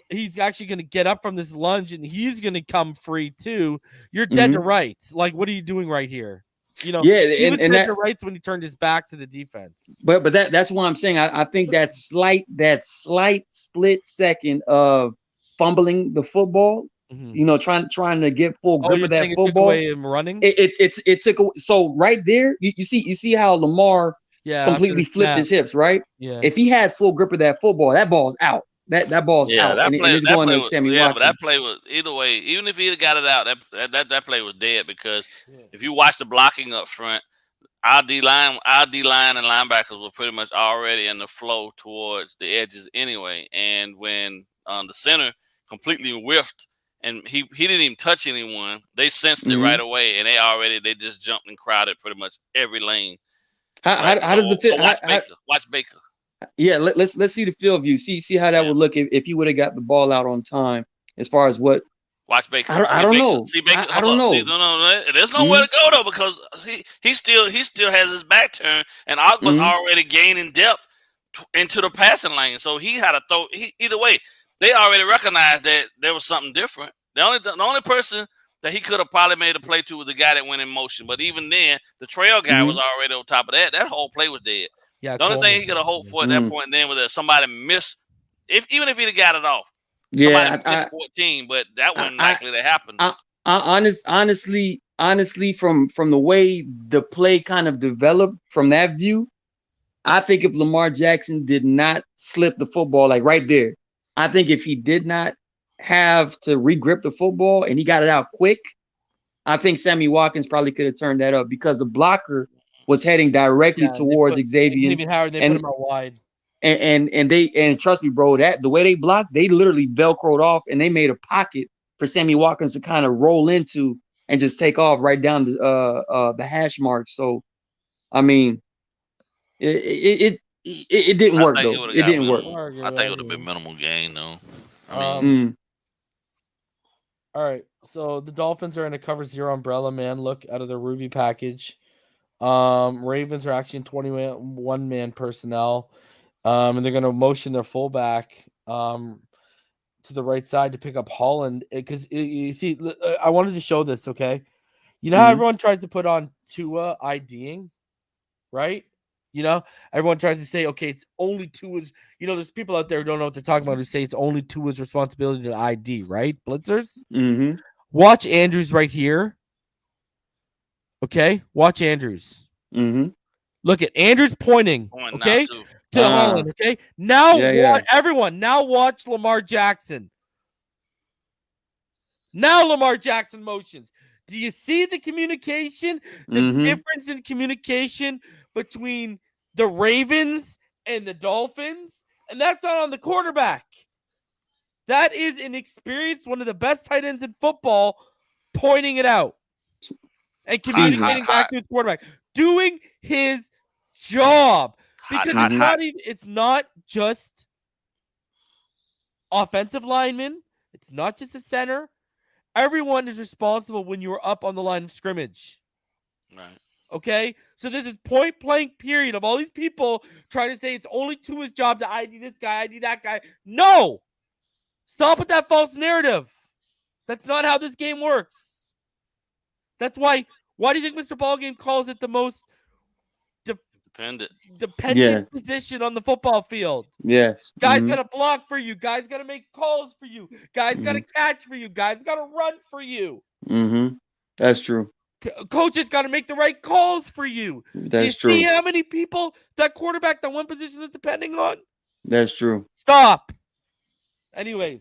he's actually going to get up from this lunge and he's going to come free too. You're dead to rights. Like, what are you doing right here? You know, he was dead to rights when he turned his back to the defense. But that's what I'm saying. I think that slight split second of fumbling the football, you know, trying to get full grip of that football. It took away him running? It took away. So right there, you see how Lamar completely flipped his hips, right? Yeah. If he had full grip of that football, that ball's out. That ball's out. It's going to Sammy Watkins. But that play was either way. Even if he had got it out, that play was dead because if you watch the blocking up front, our D line and linebackers were pretty much already in the flow towards the edges anyway. And when the center completely whiffed and he didn't even touch anyone, they sensed it right away, and they just jumped and crowded pretty much every lane. How does the fit? Watch Baker. Yeah, let's see the field view. See how that would look if he would have got the ball out on time. As far as what, watch Baker. I don't know. See Baker. I don't know. No. There's nowhere to go though because he still has his back turned, and Ogba's already gaining depth into the passing lane. So he had to throw. Either way, they already recognized that there was something different. The only person that he could have probably made a play to was the guy that went in motion. But even then, the trail guy was already on top of that. That whole play was dead. Yeah, the only thing he could have hoped for at that point then was that somebody missed. Even if he'd have got it off, somebody missed 14. But that wasn't likely to happen. Honestly, from the way the play kind of developed from that view, I think if Lamar Jackson did not slip the football like right there, I think if he did not have to regrip the football and he got it out quick, I think Sammy Watkins probably could have turned that up because the blocker was heading directly towards Xavier. Even Howard, they put him out wide. And trust me, bro, that the way they blocked, they literally velcroed off and they made a pocket for Sammy Watkins to kind of roll into and just take off right down the hash mark. So, I mean, it didn't work though. It didn't work. I think it would have been minimal gain though. All right, so the Dolphins are in a cover zero umbrella man look out of their Ruby package. Ravens are actually in 21-man personnel, and they're going to motion their fullback to the right side to pick up Holland because you see, I wanted to show this. Okay, you know how everyone tries to put on Tua IDing, right? You know, everyone tries to say, okay, it's only Tua's. You know, there's people out there who don't know what they're talking about who say it's only Tua's responsibility to ID, right? Blitzers. Watch Andrews right here. Okay, watch Andrews. Look at Andrews pointing. Okay, to Holland. Okay, now everyone. Now watch Lamar Jackson. Now Lamar Jackson motions. Do you see the communication? The difference in communication between the Ravens and the Dolphins, and that's not on the quarterback. That is an experienced, one of the best tight ends in football, pointing it out and communicating back to his quarterback, doing his job. Because it's not just offensive linemen. It's not just a center. Everyone is responsible when you are up on the line of scrimmage. Right. Okay? So this is point-blank period of all these people trying to say it's only Tua's job to ID this guy, ID that guy. No! Stop with that false narrative. That's not how this game works. That's why do you think Mr. Ballgame calls it the most dependent position on the football field? Yes. Guys got to block for you. Guys got to make calls for you. Guys got to catch for you. Guys got to run for you. That's true. Coaches got to make the right calls for you. That's true. Do you see how many people that quarterback, that one position is depending on? That's true. Stop. Anyways,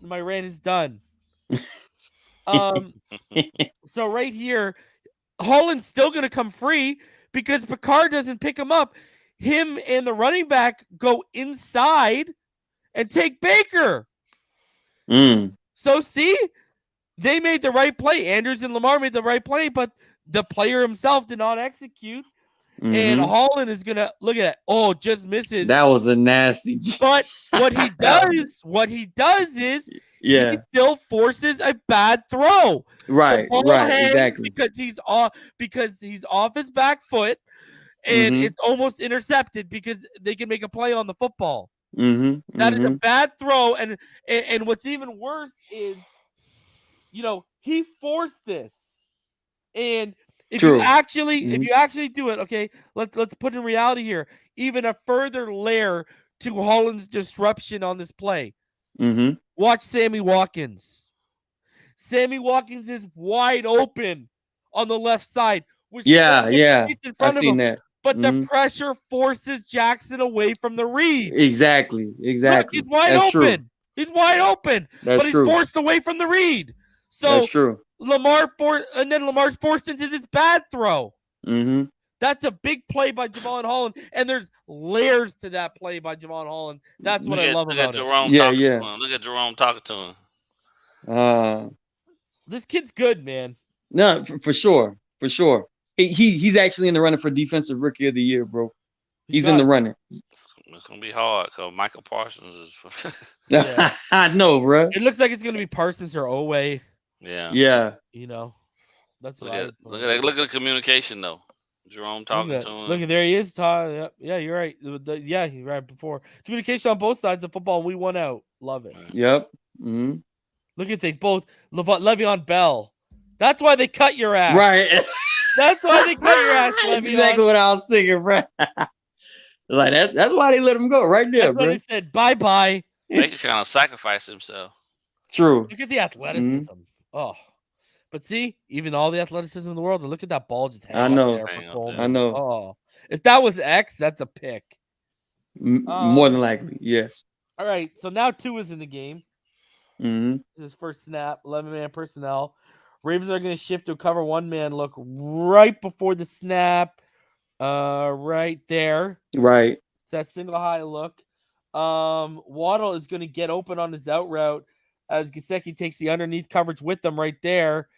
my rant is done. So right here, Holland's still going to come free because Picard doesn't pick him up. Him and the running back go inside and take Baker. So see, they made the right play. Andrews and Lamar made the right play, but the player himself did not execute. And Holland is gonna look at it. Oh, just misses. That was a nasty. But what he does is he still forces a bad throw. Right, exactly. Because he's off his back foot, and it's almost intercepted because they can make a play on the football. That is a bad throw, and what's even worse is, he forced this, and if you actually do it, okay, let's put in reality here, even a further layer to Holland's disruption on this play. Watch Sammy Watkins. Sammy Watkins is wide open on the left side. I've seen that. But the pressure forces Jackson away from the read. Exactly. Look, he's wide open. True. He's wide open. That's he's forced away from the read. So that's true. Lamar's forced into this bad throw. That's a big play by Javon Holland, and there's layers to that play by Javon Holland. That's what I love about it. Look at Jerome talking to him. This kid's good, man. No, for sure. He's actually in the running for Defensive Rookie of the Year, bro. He's in the running. It's gonna be hard because Michael Parsons is. I know, bro. It looks like it's gonna be Parsons or Owe. Yeah. That's look at the communication though. Jerome talking to him. Look at there he is. Yeah, you're right. You're right. Before communication on both sides of football, we won out. Love it. Yep. Look at they both Le'Veon Bell. That's why they cut your ass. Right. That's why they cut your ass, Le'Veon. That's exactly what I was thinking, bro. Like that's why they let him go right there, bro. They said bye. They could kind of sacrifice himself. True. Look at the athleticism. Oh, but see, even all the athleticism in the world, and look at that ball just hanging up there. I know. Oh, if that was X, that's a pick. More than likely, yes. All right, so now Tua's in the game. His first snap, 11-man personnel. Ravens are going to shift to a cover 1-man look right before the snap. Right there. Right. That single high look. Waddle is going to get open on his out route as Gesicki takes the underneath coverage with them right there.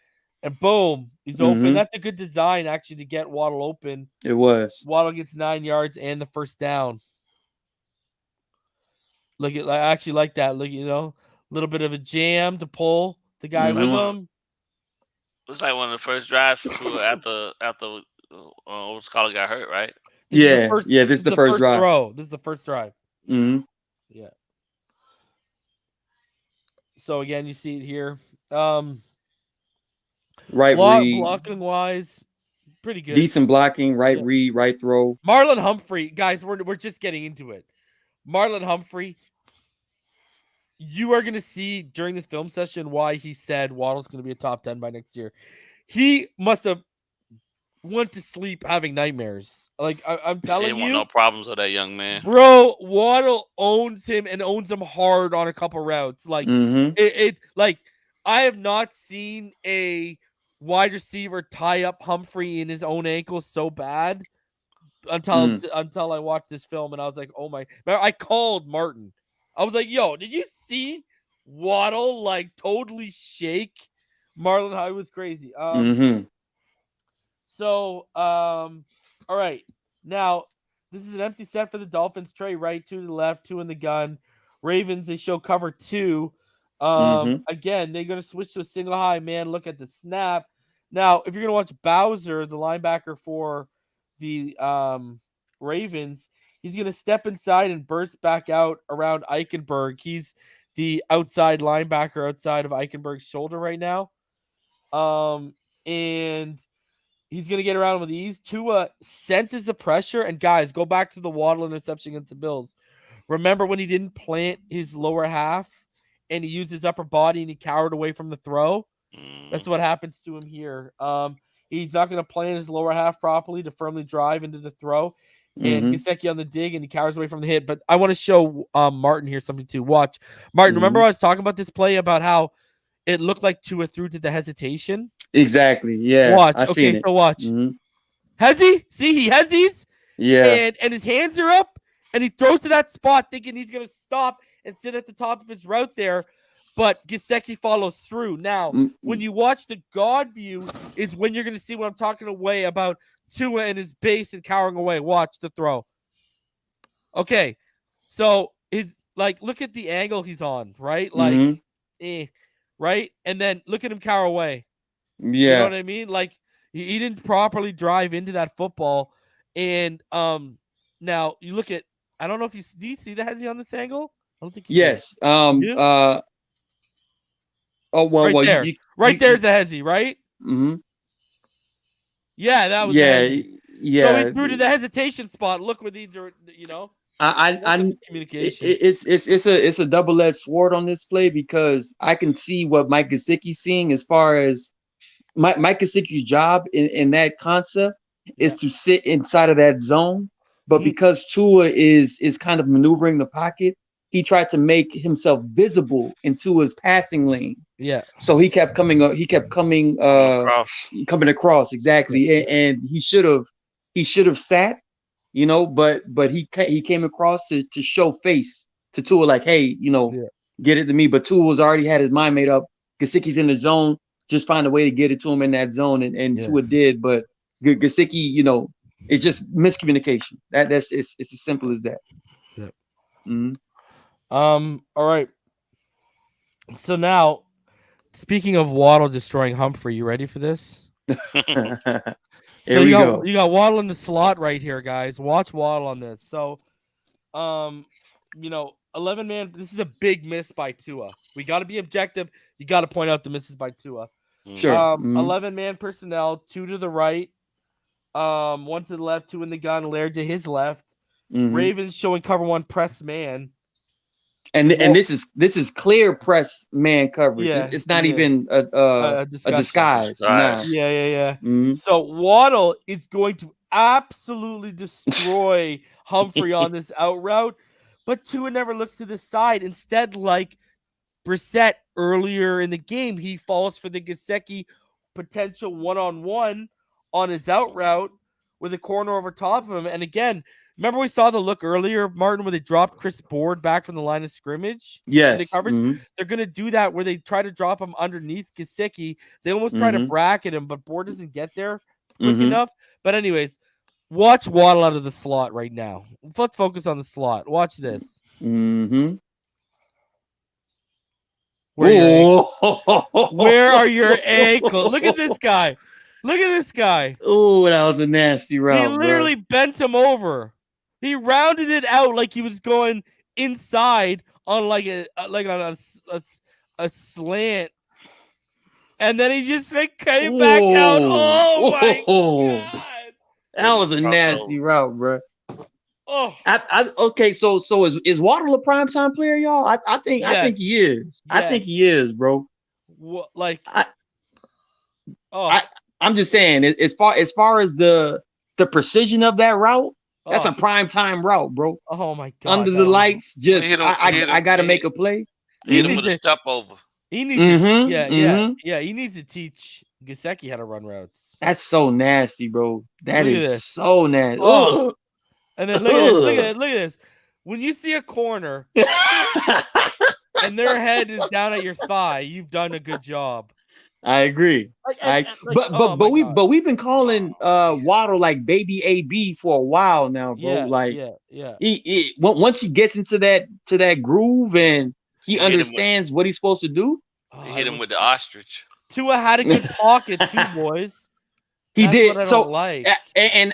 And boom, he's open. That's a good design, actually, to get Waddle open. It was. Waddle gets 9 yards and the first down. Look at, I actually like that. Look, a little bit of a jam to pull the guy with him. Looks like one of the first drives after what's called got hurt, right? This is the first drive. This is the first drive. Yeah. So again, you see it here. Right read. Blocking wise, pretty good. Decent blocking, right read, right throw. Marlon Humphrey, guys, we're just getting into it. Marlon Humphrey, you are going to see during this film session why he said Waddle's going to be a top 10 by next year. He must have went to sleep having nightmares. Like, I'm telling you. He want no problems with that young man. Bro, Waddle owns him and owns him hard on a couple routes. Like, like, I have not seen a wide receiver tie up Humphrey in his own ankle so bad until I watched this film, and I was like, oh my. I called Martin. I was like, yo, did you see Waddle like totally shake Marlon? I was crazy. So, all right. Now, this is an empty set for the Dolphins. Trey right, 2 to the left, 2 in the gun. Ravens, they show cover 2. Again, they're going to switch to a single high man. Look at the snap. Now, if you're going to watch Bowser, the linebacker for the Ravens, he's going to step inside and burst back out around Eichenberg. He's the outside linebacker outside of Eichenberg's shoulder right now. And he's going to get around with ease. Tua senses the pressure. And guys, go back to the Waddle interception against the Bills. Remember when he didn't plant his lower half and he used his upper body and he cowered away from the throw? That's what happens to him here. He's not going to plant his lower half properly to firmly drive into the throw. And Gesicki on the dig, and he cowers away from the hit. But I want to show Martin here something too. Watch. Martin, remember I was talking about this play about how it looked like Tua threw to the hesitation? Exactly, yeah. Watch. Okay, so watch. Has he? See, he has these? Yeah. And his hands are up, and he throws to that spot thinking he's going to stop and sit at the top of his route there. but Gesicki follows through. Now, when you watch the God view, is when you're going to see what I'm talking away about Tua and his base and cowering away. Watch the throw. Okay, so look at the angle he's on, right? Like, right? And then look at him cower away. Yeah. You know what I mean? Like, he didn't properly drive into that football. And now you look at, I don't know if do you see the hezzy on this angle? I don't think you Yes. do. Right there. There's the hezzy, right? Mm-hmm. Yeah, that was yeah. So he threw to the hesitation spot. Look what these are, I communication. It's a double-edged sword on this play because I can see what Mike Gesicki's seeing as far as Mike Gesicki's job in that concept is to sit inside of that zone. But because Tua is kind of maneuvering the pocket, he tried to make himself visible in Tua's passing lane. Yeah. So he kept coming up. He kept coming across exactly, and he should have sat. But he came across to show face to Tua, like, hey, get it to me. But Tua already had his mind made up. Gesicki's in the zone. Just find a way to get it to him in that zone, and Tua did. But Gesicki, it's just miscommunication. It's as simple as that. Yeah. Mm-hmm. All right. So now, speaking of Waddle destroying Humphrey, you ready for this? Here we go. You got Waddle in the slot right here, guys. Watch Waddle on this. So, 11 man. This is a big miss by Tua. We got to be objective. You got to point out the misses by Tua. Sure. 11 man personnel, 2 to the right, 1 to the left, 2 in the gun. Laird to his left. Ravens showing cover 1 press man. And this is clear press man coverage. Yeah, it's not even a disguise. No. Yeah. So Waddle is going to absolutely destroy Humphrey on this out route, but Tua never looks to the side. Instead, like Brissett earlier in the game, he falls for the Gesicki potential one-on-one on his out route with a corner over top of him. And again, remember we saw the look earlier, Martin, where they dropped Chris Board back from the line of scrimmage? Yes. The coverage? They're going to do that where they try to drop him underneath Gesicki. They almost try to bracket him, but Board doesn't get there quick enough. But anyways, watch Waddle out of the slot right now. Let's focus on the slot. Watch this. Where are your ankles? Look at this guy. Look at this guy. Oh, that was a nasty route. He literally bent him over. He rounded it out like he was going inside on on a slant, and then he just came back out. Oh my god! That was a nasty route, bro. Oh, okay. So is Waddle a primetime player, y'all? I think he is. Yes. I think he is, bro. I'm just saying, as far as the precision of that route, that's a primetime route, bro. Oh my god! Under the lights, I got to make a play. He hit him with a step over. He needs he needs to teach Gesicki how to run routes. That's so nasty, bro. That is so nasty. Oh. And then look at this. When you see a corner and their head is down at your thigh, you've done a good job. I agree. But we've been calling Waddle like baby AB for a while now, bro. Once he gets into that groove and he understands what he's supposed to do. He hit him with the ostrich. Tua had a good pocket too, boys. He did. What I don't like. And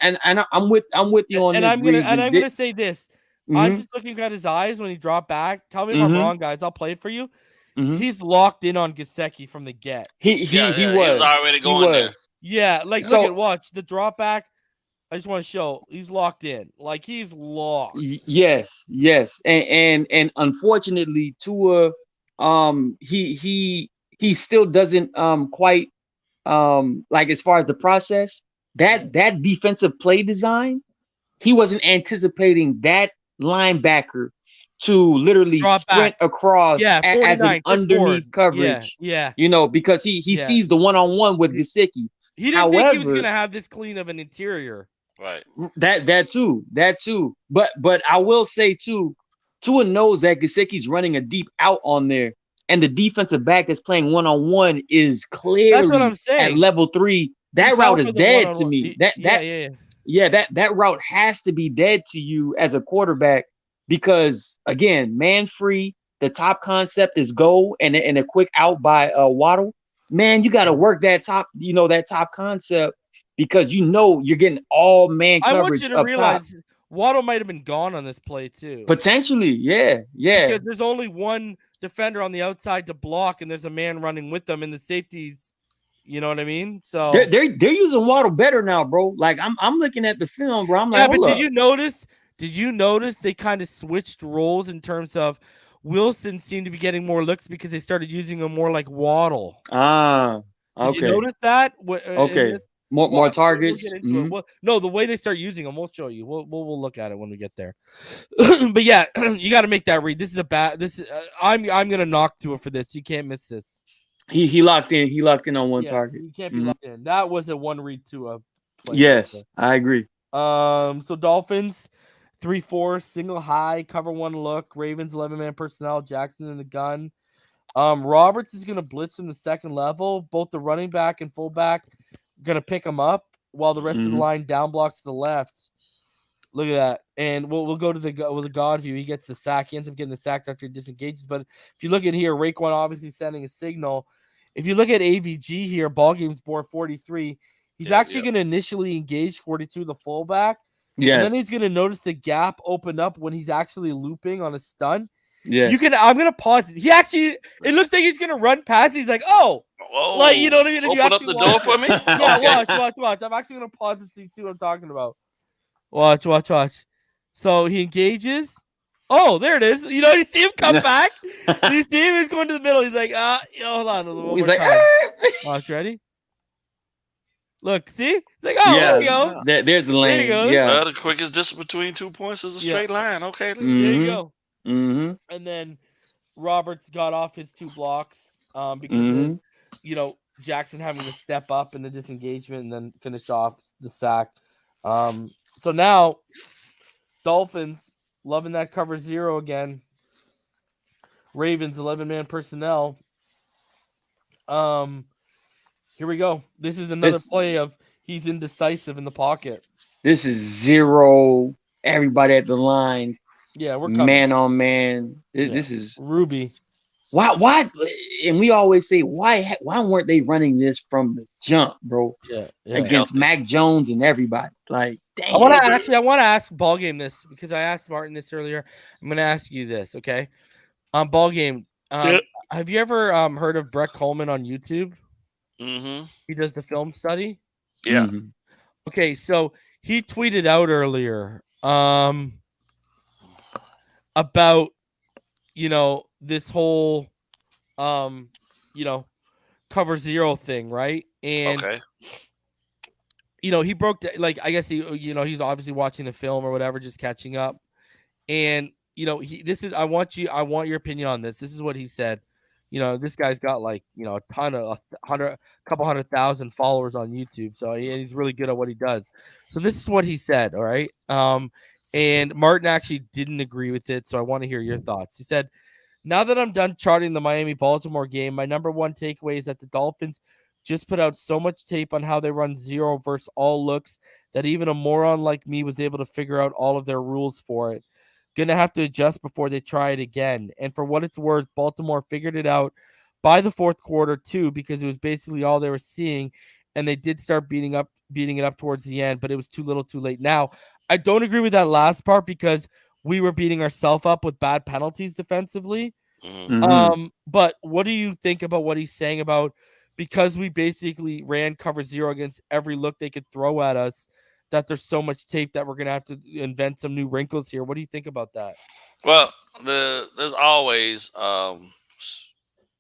I'm with you on this. And I'm gonna say this. I'm just looking at his eyes when he dropped back. Tell me if I'm wrong, guys. I'll play it for you. He's locked in on Gesicki from the get. He was already going there. Yeah, watch the drop back. I just want to show he's locked in. Like he's locked. Yes. And unfortunately, Tua, he still doesn't quite as far as the process, that defensive play design, he wasn't anticipating that linebacker to literally sprint across as an underneath coverage. Yeah. Because he sees the one-on-one with Gesicki. He didn't think he was going to have this clean of an interior. Right. That too. But I will say too, Tua knows that Gesicki's running a deep out on there. and the defensive back that's playing one-on-one is That's what clearly I'm at saying. level 3, that He's route down is for the dead to one-on-one. me. Yeah. That route has to be dead to you as a quarterback because, again, man free, the top concept is go and a quick out by Waddle. Man, you got to work that top concept because you're getting all man I want coverage you to up top. realize Waddle might have been gone on this play too. Potentially, yeah. Because there's only one defender on the outside to block, and there's a man running with them, and the safeties. You know what I mean? So They're using Waddle better now, bro. Like I'm looking at the film, bro. I'm yeah, like, but hold did up. you notice? Did you notice they kind of switched roles in terms of Wilson seemed to be getting more looks because they started using him more like Waddle. Ah, Did you okay. notice that? Okay. More targets. We'll get into it. Well, no, the way they start using them, we'll show you. We'll look at it when we get there. But yeah, you got to make that read. This is a bad. This is I'm gonna knock to it for this. You can't miss this. He locked in. He locked in on one target. You can't be locked in. That was a one read to a play. Yes, I agree. So Dolphins 3-4 single high cover one look. Ravens 11-man personnel. Jackson in the gun. Roberts is gonna blitz from the second level. Both the running back and fullback gonna pick him up while the rest of the line down blocks to the left. Look at that. And we'll go to the God view. He gets the sack. He ends up getting the sack after he disengages. But if you look at here, Raekwon obviously sending a signal. If you look at AVG here, ball game's board 43. He's actually going to initially engage 42, the fullback. Yes. And then he's going to notice the gap open up when he's actually looping on a stunt. Yes. I'm going to pause it. It looks like he's going to run past. He's like, oh. Whoa. Like, you know what I mean? If Open up the door for me? Yeah, okay. Watch. I'm actually going to pause it so you see what I'm talking about. Watch. So he engages. Oh, there it is. You know, you see him come back. You see him, he's going to the middle. He's like, hold on. He's like, watch, ready? Look, see? He's like, there you go. There's the lane. There you go. Yeah. The quickest distance between 2 points is a straight line. Okay. There you go. Mm-hmm. And then Roberts got off his 2 blocks because of, Jackson having to step up in the disengagement and then finish off the sack. So now Dolphins loving that cover 0 again. Ravens 11-man personnel. Here we go. This is another play of he's indecisive in the pocket. This is 0. Everybody at the line. Yeah, we're coming. Man on man. This is Ruby. Why? And we always say why weren't they running this from the jump, bro? Yeah. Against Mac Jones and everybody. Like, dang. I want to ask Ballgame this because I asked Martin this earlier. I'm going to ask you this, okay? Ballgame. Have you ever heard of Brett Coleman on YouTube? Mm-hmm. He does the film study. Yeah. Okay, so he tweeted out earlier about this whole cover 0 thing, right? And he broke I guess he's obviously watching the film or whatever, just catching up. And I want your opinion on this. This is what he said. This guy's got a couple 100,000 followers on YouTube. So he's really good at what he does. So this is what he said. All right. And Martin actually didn't agree with it. So I want to hear your thoughts. He said, now that I'm done charting the Miami-Baltimore game, my number one takeaway is that the Dolphins just put out so much tape on how they run 0 versus all looks that even a moron like me was able to figure out all of their rules for it. Gonna have to adjust before they try it again. And for what it's worth, Baltimore figured it out by the 4th quarter too, because it was basically all they were seeing, and they did start beating it up towards the end, but it was too little too late. Now, I don't agree with that last part because we were beating ourselves up with bad penalties defensively. But what do you think about what he's saying about, because we basically ran cover 0 against every look they could throw at us, that there's so much tape that we're going to have to invent some new wrinkles here? What do you think about that? Well, there's always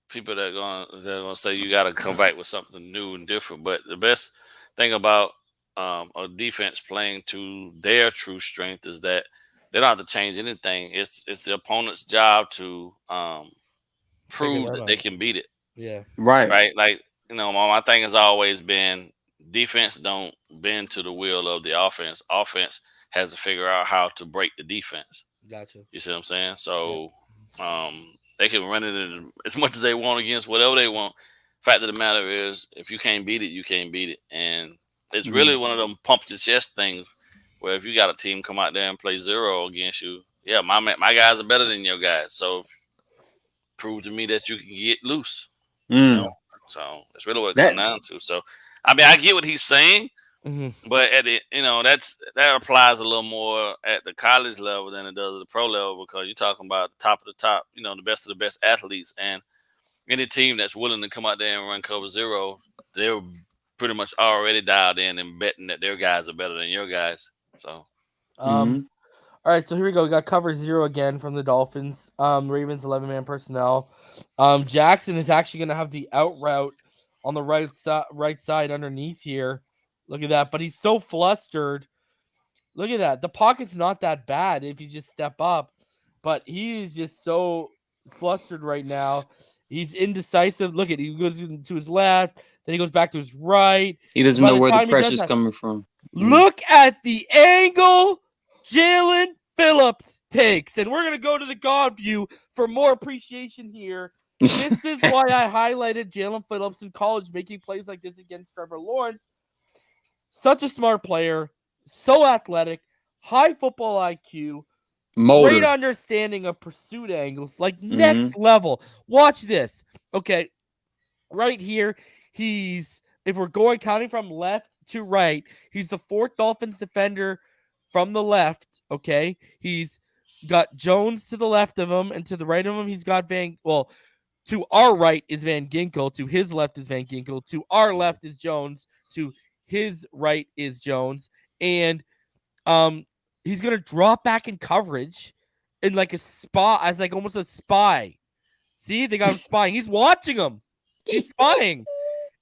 people that are gonna say you got to come back with something new and different. But the best thing about a defense playing to their true strength is that they don't have to change anything. It's the opponent's job to prove that they can beat it. Yeah. Right. Like, my thing has always been defense don't bend to the will of the offense. Offense has to figure out how to break the defense. Gotcha. You see what I'm saying? So They can run it as much as they want against whatever they want. Fact of the matter is, if you can't beat it, you can't beat it. And it's really one of them pump your chest things where if you got a team come out there and play 0 against you, yeah, my guys are better than your guys. So prove to me that you can get loose. You know? So it's really what it comes down to. So, I mean, I get what he's saying. But at the, that applies a little more at the college level than it does at the pro level because you're talking about the top of the top, the best of the best athletes, and any team that's willing to come out there and run cover 0, they're pretty much already dialed in and betting that their guys are better than your guys. So, all right, so here we go. We got cover 0 again from the Dolphins. Ravens 11-man personnel. Jackson is actually going to have the out route on the right side underneath here. Look at that. But he's so flustered. Look at that. The pocket's not that bad if you just step up. But he's just so flustered right now. He's indecisive. Look at it. He goes to his left. Then he goes back to his right. He doesn't know where the pressure's coming from. Look at the angle Jalen Phillips takes. And we're going to go to the God view for more appreciation here. This is why I highlighted Jalen Phillips in college making plays like this against Trevor Lawrence. Such a smart player, so athletic, high football IQ, great understanding of pursuit angles, like next level. Watch this. Okay, right here, if we're counting from left to right, he's the 4th Dolphins defender from the left, okay? He's got Jones to the left of him, and to the right of him, he's got to our right is Van Ginkel, to his left is Van Ginkel, to our left is Jones, to his right is Jones, and he's gonna drop back in coverage in like a spot as like almost a spy. See, they got him spying. He's watching him. He's spying,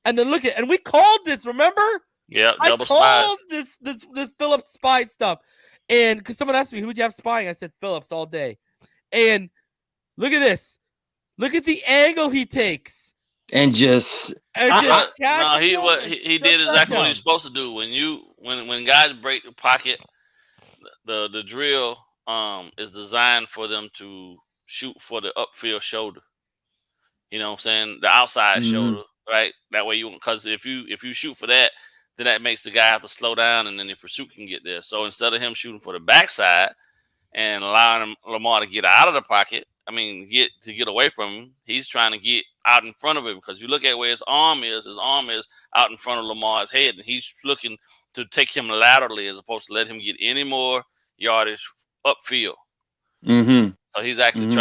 and then and we called this. Remember? Yeah, double called spies. this Phillips spy stuff, and because someone asked me who would you have spying, I said Phillips all day. And look at this. Look at the angle he takes. And he did exactly what he's supposed to do. When guys break the pocket, the drill is designed for them to shoot for the upfield shoulder. You know what I'm saying? The outside shoulder, right? That way because if you shoot for that, then that makes the guy have to slow down, and then the pursuit can get there. So instead of him shooting for the backside and allowing Lamar to get out of the pocket, get away from him, he's trying to get out in front of him because you look at where his arm is out in front of Lamar's head, and he's looking to take him laterally as opposed to let him get any more yardage upfield. So he's actually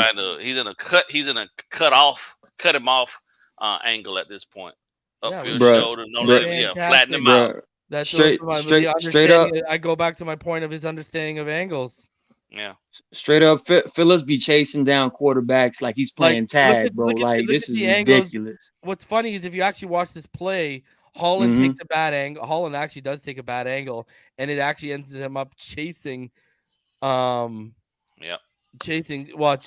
he's in a cut him off angle at this point. Upfield shoulder, flatten him out. That's straight up. I go back to my point of his understanding of angles. Yeah, straight up, Phillips be chasing down quarterbacks like he's playing tag, bro. This is ridiculous. What's funny is if you actually watch this play, Holland takes a bad angle. Holland actually does take a bad angle, and it actually ends him up chasing. Watch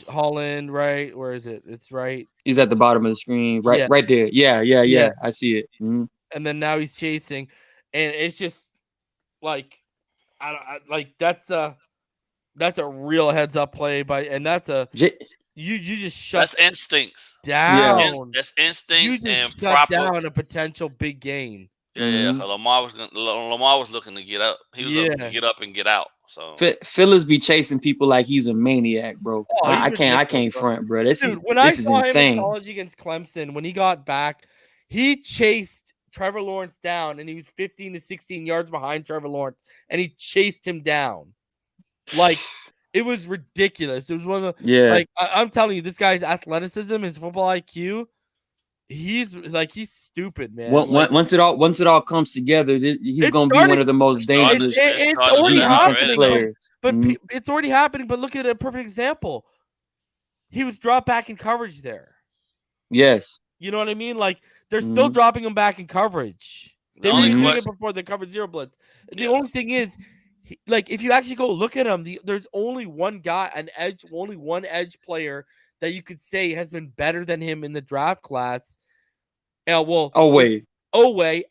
Holland. Right, where is it? It's right. He's at the bottom of the screen, right there. Yeah. I see it. And then now he's chasing, and it's just like, that's a real heads up play you just shut. That's instincts down. That's instincts you just and shut proper down a potential big gain. Yeah. Lamar was looking to get up. He was looking to get up and get out. So Phillips be chasing people like he's a maniac, bro. I can't front, bro. This is saw insane. Him in college against Clemson, when he got back, he chased Trevor Lawrence down, and he was 15 to 16 yards behind Trevor Lawrence, and he chased him down. Like, it was ridiculous. It was one of the I'm telling you, this guy's athleticism, his football IQ, he's stupid, man. Once it all comes together, he's gonna be one of the most dangerous defensive players. But it's already happening. But look at a perfect example. He was dropped back in coverage there. Yes. You know what I mean? Like, they're still dropping him back in coverage. They were doing it before the coverage 0 blitz. The only thing is, if you actually go look at him, there's only one guy, only one edge player that you could say has been better than him in the draft class. Oweh.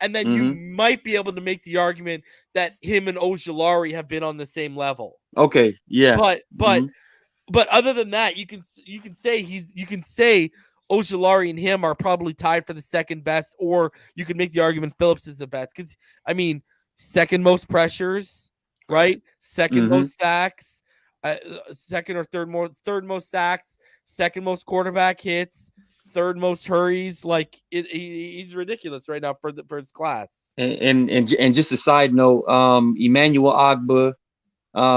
And then you might be able to make the argument that him and Ojulari have been on the same level. Okay, yeah. But But other than that, you can say Ojulari and him are probably tied for the second best, or you can make the argument Phillips is the best. Because second most pressures, right? Second most sacks, second or third most sacks, second most quarterback hits, third most hurries. Like he's ridiculous right now for his class. And just a side note, Emmanuel Ogbah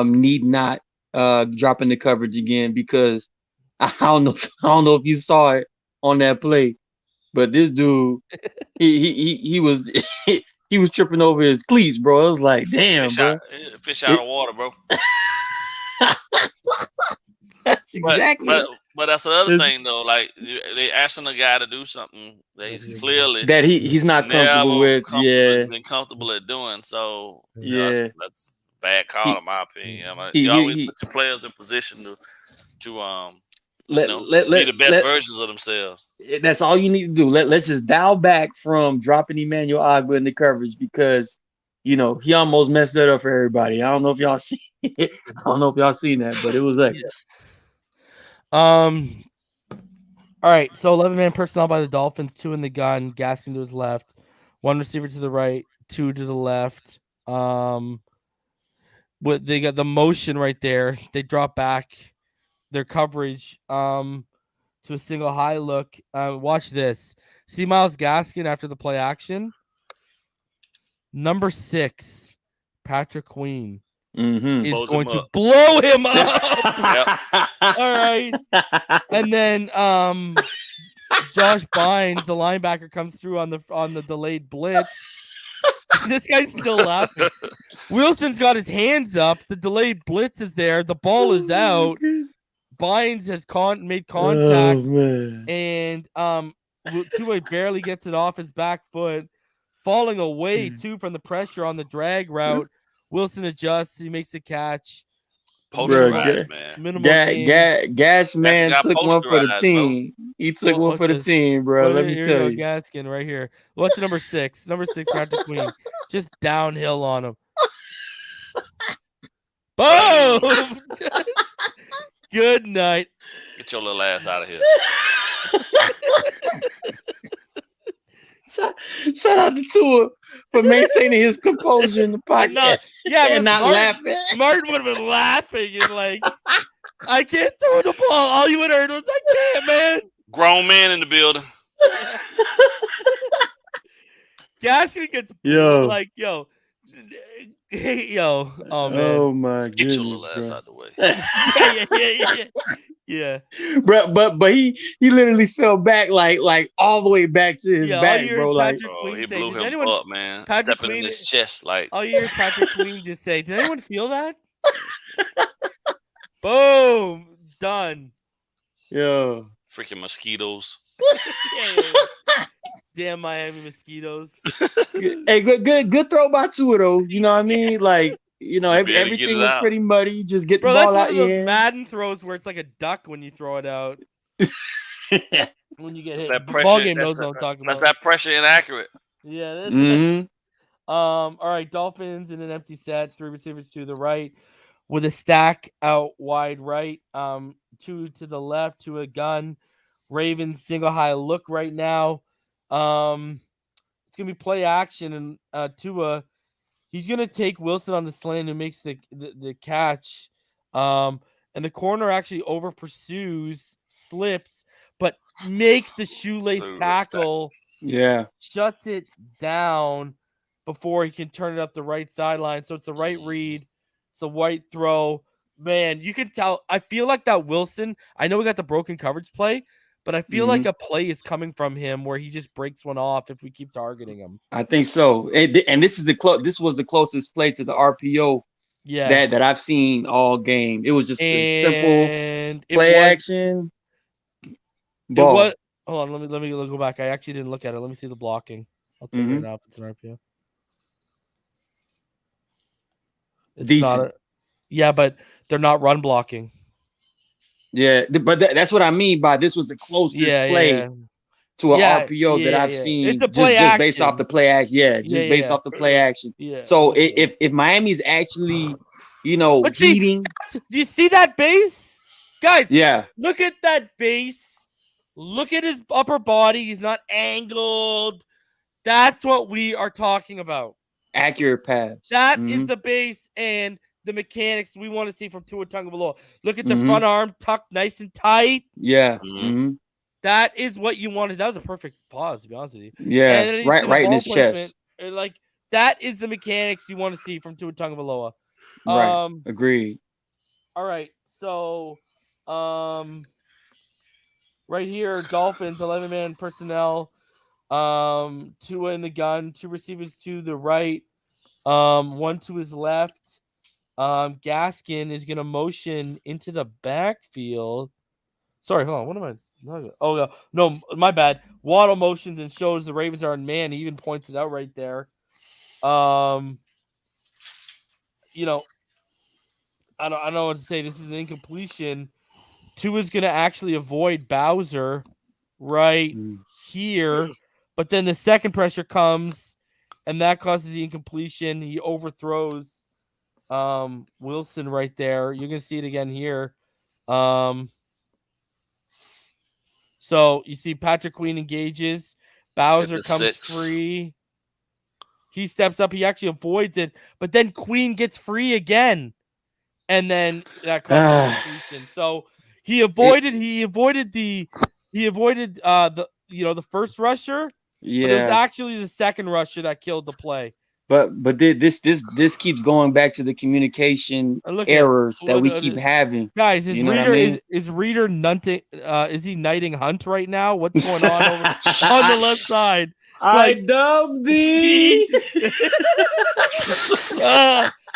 need not drop in the coverage again, because I don't know if you saw it on that play, but this dude he was he was tripping over his cleats, bro. I was like, damn, fish out of water, bro. That's exactly. But that's the other thing, though. Like, they asking a guy to do something that he's clearly that he's not comfortable with. Been comfortable at doing. So that's a bad call in my opinion. You always put your players in position to be the best versions of themselves. That's all you need to do. Let's just dial back from dropping Emmanuel Ogbah in the coverage, because he almost messed that up for everybody. I don't know if y'all see it. I don't know if y'all seen that, but it was like. All right, so 11-man personnel by the Dolphins, 2 in the gun, Gaskin to his left, 1 receiver to the right, 2 to the left. They got the motion right there. They drop back their coverage to a single high look. Watch this. See Myles Gaskin after the play action. Number 6, Patrick Queen. Is going to blow him up. All right. And then Josh Bynes, the linebacker, comes through on the delayed blitz. This guy's still laughing. Wilson's got his hands up. The delayed blitz is there. The ball is out. Bynes has made contact. And Tua barely gets it off his back foot, falling away too from the pressure on the drag route. Wilson adjusts. He makes a catch. Man. Gas man took one for the team. He took one for the team, bro. Let me tell you. Gaskin right here. What's number 6? Number 6, Patrick Queen. Just downhill on him. Boom! Good night. Get your little ass out of here. Shout out to Tua for maintaining his composure in the podcast. And not laughing. Martin would have been laughing and like, I can't throw the ball. All you would have heard was, I can't, man. Grown man in the building. Gaskin gets like, yo, oh man. Oh my goodness. Get your little ass out the way. Yeah. But he literally fell back like all the way back to his back, bro. Like, he blew him up, man. Stepping in his chest, like. All you hear is Patrick Queen just say, "Did anyone feel that?" Boom, done. Yeah. Freaking mosquitoes. Damn Miami mosquitoes. Hey, good throw by Tua though. You know what I mean? Like, everything was pretty muddy. Just get the ball out. Those Madden throws where it's like a duck when you throw it out. When you get hit, the ball game knows what I'm talking about. That's that pressure inaccurate. Yeah. That's it. All right, Dolphins in an empty set, 3 receivers to the right, with a stack out wide right. 2 to the left, to a gun. Ravens single high look right now. It's gonna be play action, and Tua. He's going to take Wilson on the slant who makes the catch. And the corner actually over pursues, slips, but makes the shoelace tackle. Yeah. Shuts it down before he can turn it up the right sideline. So it's the right read. It's a white throw. Man, you can tell. I feel like that Wilson, I know we got the broken coverage play, but I feel like a play is coming from him where he just breaks one off if we keep targeting him. I think so. And this is this was the closest play to the RPO that I've seen all game. It was just a simple play action. Ball. Hold on, let me go back. I actually didn't look at it. Let me see the blocking. I'll tell you now if it's an RPO. It's decent. But they're not run blocking. Yeah, but that's what I mean by this was the closest play to an RPO that I've seen. It's a play just based off the play action. Based off the play action. Yeah. So if Miami's actually, heating. Do you see that base? Guys, Yeah. look at that base. Look at his upper body. He's not angled. That's what we are talking about. Accurate pass. That is the base and the mechanics we want to see from Tua Tagovailoa. Look at the Mhm. front arm tucked nice and tight. Yeah. Mhm. That is what you wanted. That was a perfect pause, to be honest with you. Yeah. And then you see the Right in ball his placement. chest. Like, that is the mechanics you want to see from Tua Tagovailoa. Right. Agreed. All right. So, right here, Dolphins, 11-man personnel. Tua in the gun, 2 receivers to the right, 1 to his left. Gaskin is gonna motion into the backfield. Sorry, hold on. What am I? Oh no, my bad. Waddle motions and shows the Ravens are in man. He even points it out right there. You know, I don't know what to say. This is an incompletion. Tua's gonna actually avoid Bowser right here, but then the second pressure comes, and that causes the incompletion. He overthrows Wilson right there. You're gonna see it again here. So you see Patrick Queen engages. Bowser comes 56. free. He steps up. He actually avoids it, but then Queen gets free again, and then that causes incompletion. So he avoided the first rusher. Yeah. But it was actually the second rusher that killed the play. But this keeps going back to the communication errors that we keep having. Guys, is you know Reader what I mean? is Reader nunting? Is he knighting Hunt right now? What's going on over on the left side? I dub thee.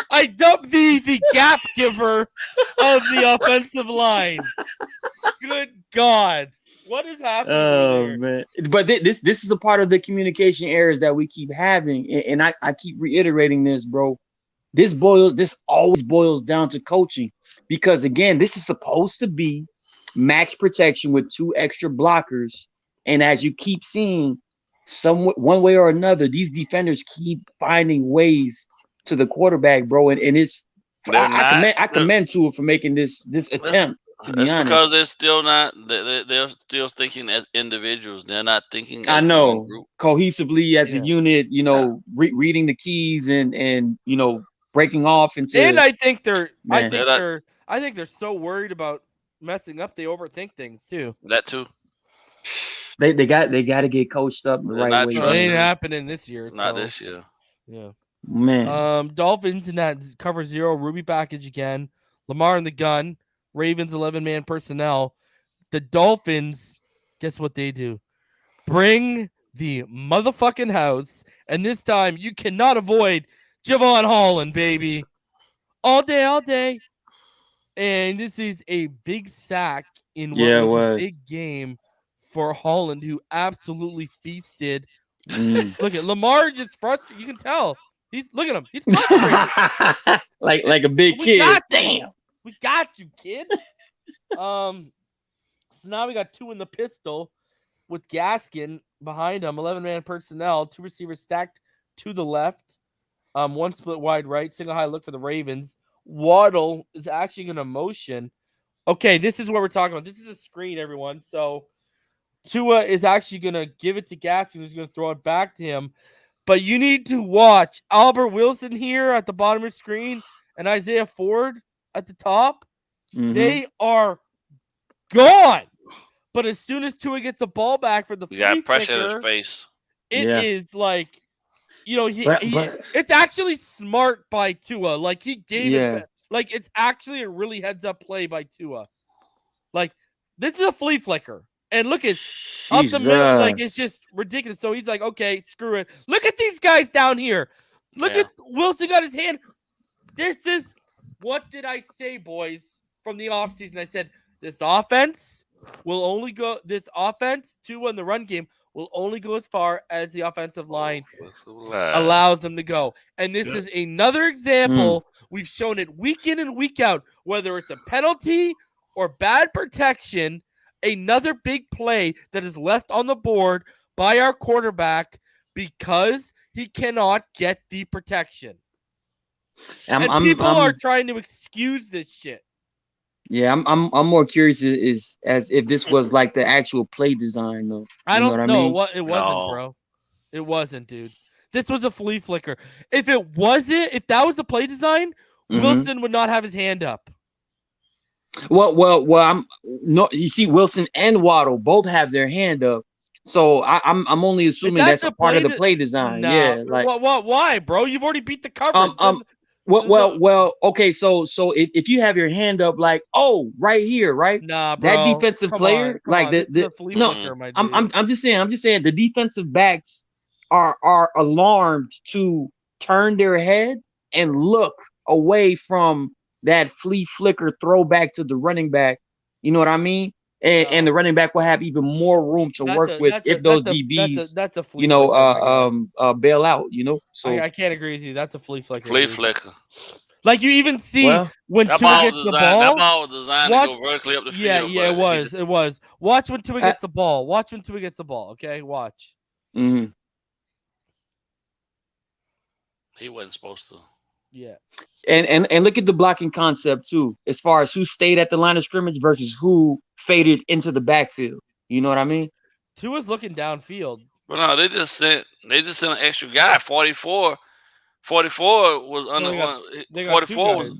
I dub thee the gap giver of the offensive line. Good God. What is happening? Oh here? Man! But this is a part of the communication errors that we keep having, and I keep reiterating this, bro. This always boils down to coaching, because again, this is supposed to be max protection with 2 extra blockers, and as you keep seeing, one way or another, these defenders keep finding ways to the quarterback, bro, and it's I commend Tua for making this attempt. It's because they're still not. They're still thinking as individuals. They're not thinking. As one group. Cohesively as a unit. Reading the keys and breaking off into. And I think they're so worried about messing up. They overthink things too. That too. They got to get coached up the right way. It ain't happening this year. Not this year. Yeah. Man. Dolphins in that cover 0 Ruby package again. Lamar in the gun. Ravens 11-man personnel. The Dolphins, guess what they do? Bring the motherfucking house. And this time you cannot avoid Javon Holland, baby. All day. And this is a big sack in what was a big game for Holland, who absolutely feasted. Look at Lamar, just frustrated. You can tell. Look at him. He's frustrated. like a big kid. Damn. We got you, kid. So now we got 2 in the pistol with Gaskin behind him. 11-man personnel. 2 receivers stacked to the left. 1 split wide right. Single high look for the Ravens. Waddle is actually going to motion. Okay, this is what we're talking about. This is a screen, everyone. So Tua is actually going to give it to Gaskin, who's going to throw it back to him. But you need to watch Albert Wilson here at the bottom of the screen and Isaiah Ford at the top. They are gone. But as soon as Tua gets the ball back for the flea got pressure in his face. It is like, it's actually smart by Tua. Like, he gave it. Like, it's actually a really heads-up play by Tua. Like, this is a flea flicker. And look at up the middle. Like, it's just ridiculous. So he's like, okay, screw it. Look at these guys down here. Look at Wilson got his hand. This is, what did I say, boys, from the offseason? I said, this offense, Tua in the run game, will only go as far as the offensive line allows them to go. And this is another example. We've shown it week in and week out, whether it's a penalty or bad protection, another big play that is left on the board by our quarterback because he cannot get the protection. And people are trying to excuse this shit. Yeah, I'm more curious is as if this was like the actual play design though. I You know don't what I know mean? what it wasn't, No. bro. It wasn't, dude. This was a flea flicker. If it wasn't, if that was the play design, Wilson would not have his hand up. Well, I'm no. You see, Wilson and Waddle both have their hand up, so I'm only assuming that's a part of the play design. Nah, Yeah, like why, bro? You've already beat the coverage. well. Okay, so if you have your hand up, like right here, right? Nah, bro. That defensive player, like this is a flea no, flicker, my dude. I'm just saying the defensive backs are alarmed to turn their head and look away from that flea flicker throwback to the running back. You know what I mean? And the running back will have even more room to work with if those DBs, that's a flea flicker, bail out. You know, so I can't agree with you. That's a flea flicker. Flea flicker. Like you even see when That Tua ball gets was the designed. ball. That ball was designed to go vertically up the field. Yeah, it was. It was. Watch when Tua gets the ball. Watch when Tua gets the ball. Okay, watch. Mm-hmm. He wasn't supposed to. Yeah. And look at the blocking concept too, as far as who stayed at the line of scrimmage versus who faded into the backfield. You know what I mean? Tua's looking downfield. But no, they just sent an extra guy. 44 was under 44 was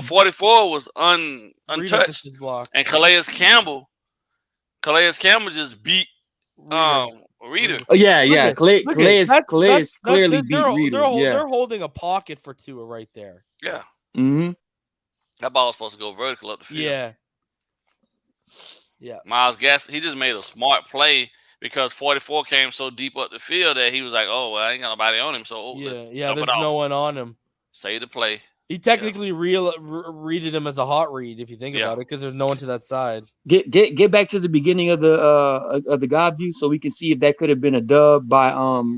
44 was untouched. And Calais Campbell just beat Reader. Oh yeah. Calais clearly beat Reader. They're holding a pocket for Tua right there. Yeah. Mm-hmm. That ball was supposed to go vertical up the field. Yeah. Yeah. Myles Gaskin, he just made a smart play because 44 came so deep up the field that he was like, "Oh well, I ain't got nobody on him." So there's no one on him. Save the play. He technically readed him as a hot read if you think about it, because there's no one to that side. Get back to the beginning of the God view so we can see if that could have been a dub by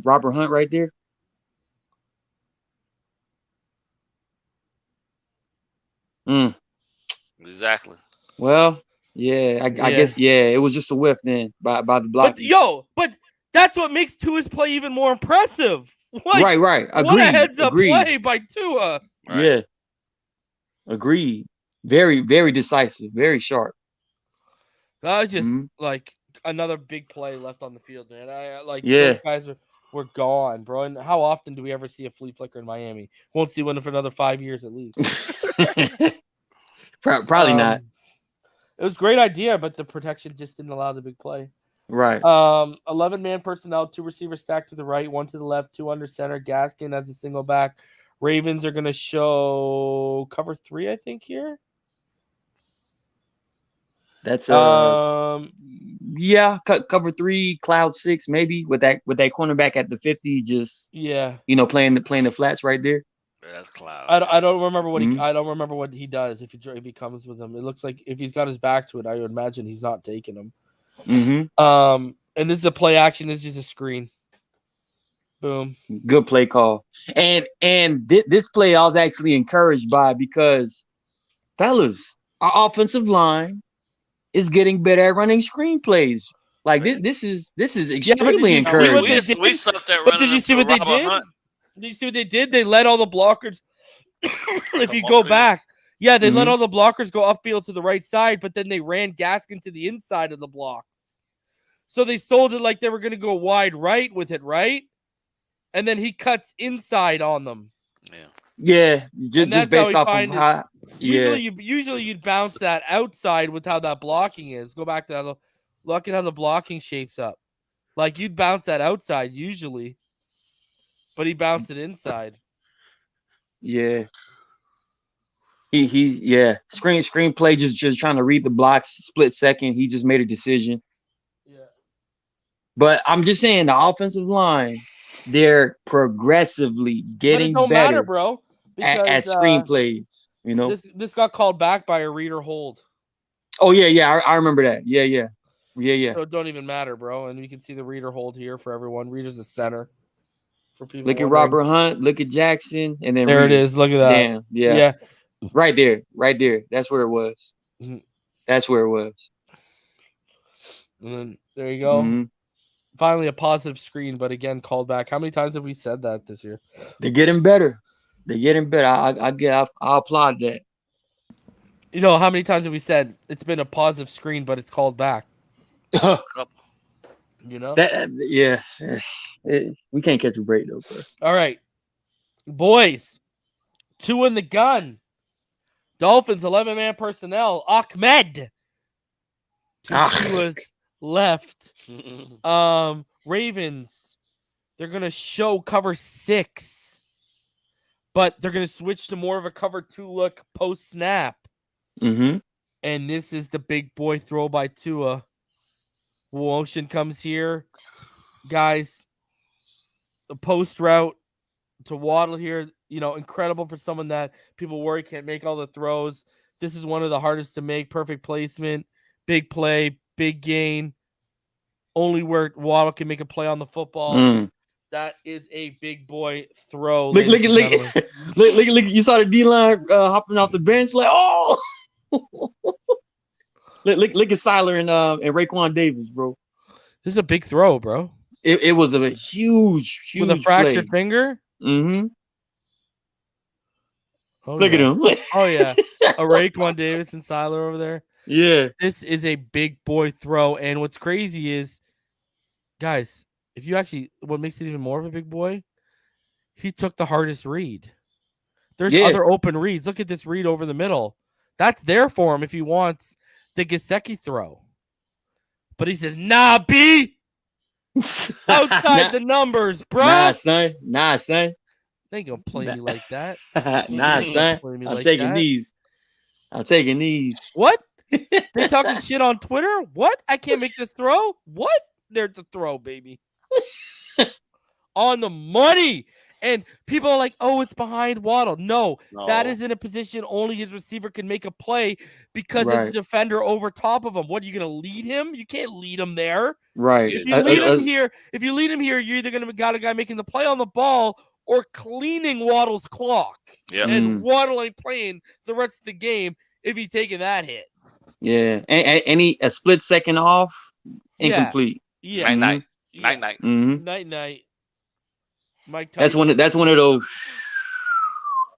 Robert Hunt right there. Exactly. Well, yeah, I guess it was just a whiff then by the block. But that's what makes Tua's play even more impressive. Right. Agreed. What a heads up play by Tua. Right. Yeah. Agreed. Very, very decisive. Very sharp. Just like another big play left on the field, man. Those guys were gone, bro. And how often do we ever see a flea flicker in Miami? Won't see one for another 5 years at least. Probably not. It was a great idea, but the protection just didn't allow the big play. Right. 11-man personnel, 2 receivers stacked to the right, 1 to the left, 2 under center. Gaskin as a single back. Ravens are going to show cover 3, I think, here. That's cover 3, cloud 6, maybe with that cornerback at the 50, just playing the flats right there. Yeah, that's cloud. I don't remember what I don't remember what he does if he comes with him. It looks like if he's got his back to it, I would imagine he's not taking him. Mm-hmm. And this is a play action. This is just a screen. Boom. Good play call. And this play I was actually encouraged by because, fellas, our offensive line is getting better at running screenplays. Like this is extremely encouraging. We sucked at running. Did you see what they did? Did you see what they did? They let all the blockers. If you go back, they let all the blockers go upfield to the right side, but then they ran Gaskin to the inside of the blocks. So they sold it like they were going to go wide right with it, right? And then he cuts inside on them. Yeah, just based off of how. Usually you'd bounce that outside with how that blocking is. Go back to look at how the blocking shapes up. Like you'd bounce that outside usually, but he bounced it inside. Yeah. Screenplay just trying to read the blocks split second. He just made a decision. Yeah. But I'm just saying the offensive line, they're progressively getting better, matter, bro, at screenplays. You know, this got called back by a reader hold. Oh yeah, I remember that. Yeah. So it don't even matter, bro. And you can see the reader hold here for everyone. Reader's the center for people. Look at Robert Hunt. Look at Jackson, and then there it is. Look at that. Damn. Yeah. Right there. That's where it was. Mm-hmm. That's where it was. And then there you go. Mm-hmm. Finally, a positive screen, but again, called back. How many times have we said that this year? They're getting better. I'll applaud that. You know, how many times have we said it's been a positive screen, but it's called back? You know? We can't catch a break though, bro. All right. Boys, 2 in the gun. Dolphins, 11-man personnel. Ahmed to Tua's left. Ravens, they're going to show cover 6, but they're going to switch to more of a cover 2 look post-snap. Mm-hmm. And this is the big boy throw by Tua. Motion comes here. Guys, the post route to Waddle here, you know, incredible for someone that people worry can't make all the throws. This is one of the hardest to make. Perfect placement, big play, big gain. Only where Waddle can make a play on the football. That is a big boy throw. Look! You saw the D-line hopping off the bench, like, oh! look at Siler and Raekwon Davis, bro. This is a big throw, bro. It was a huge with a fractured finger. Mm-hmm. Oh, look at him. Oh yeah, a Raekwon Davis and Siler over there. Yeah, this is a big boy throw, and what's crazy is, guys, if you actually, what makes it even more of a big boy, he took the hardest read. There's other open reads. Look at this read over the middle. That's there for him if he wants the Gesicki throw. But he says, nah, B. Outside the numbers, bro. Nah, son. They ain't gonna play me like that. Nah, son. I'm taking these. What? They talking shit on Twitter? What? I can't make this throw? What? There's the throw, baby. On the money. And people are like, oh, it's behind Waddle. No, that is in a position only his receiver can make a play because of the defender over top of him. What, are you going to lead him? You can't lead him there. Right. If you lead him here, you're either going to got a guy making the play on the ball or cleaning Waddle's clock. Yep. And Waddle ain't playing the rest of the game if he's taking that hit. Yeah. And a split second off, incomplete. Yeah. Night. Mm-hmm. Night. Mike Tyson. That's one of those.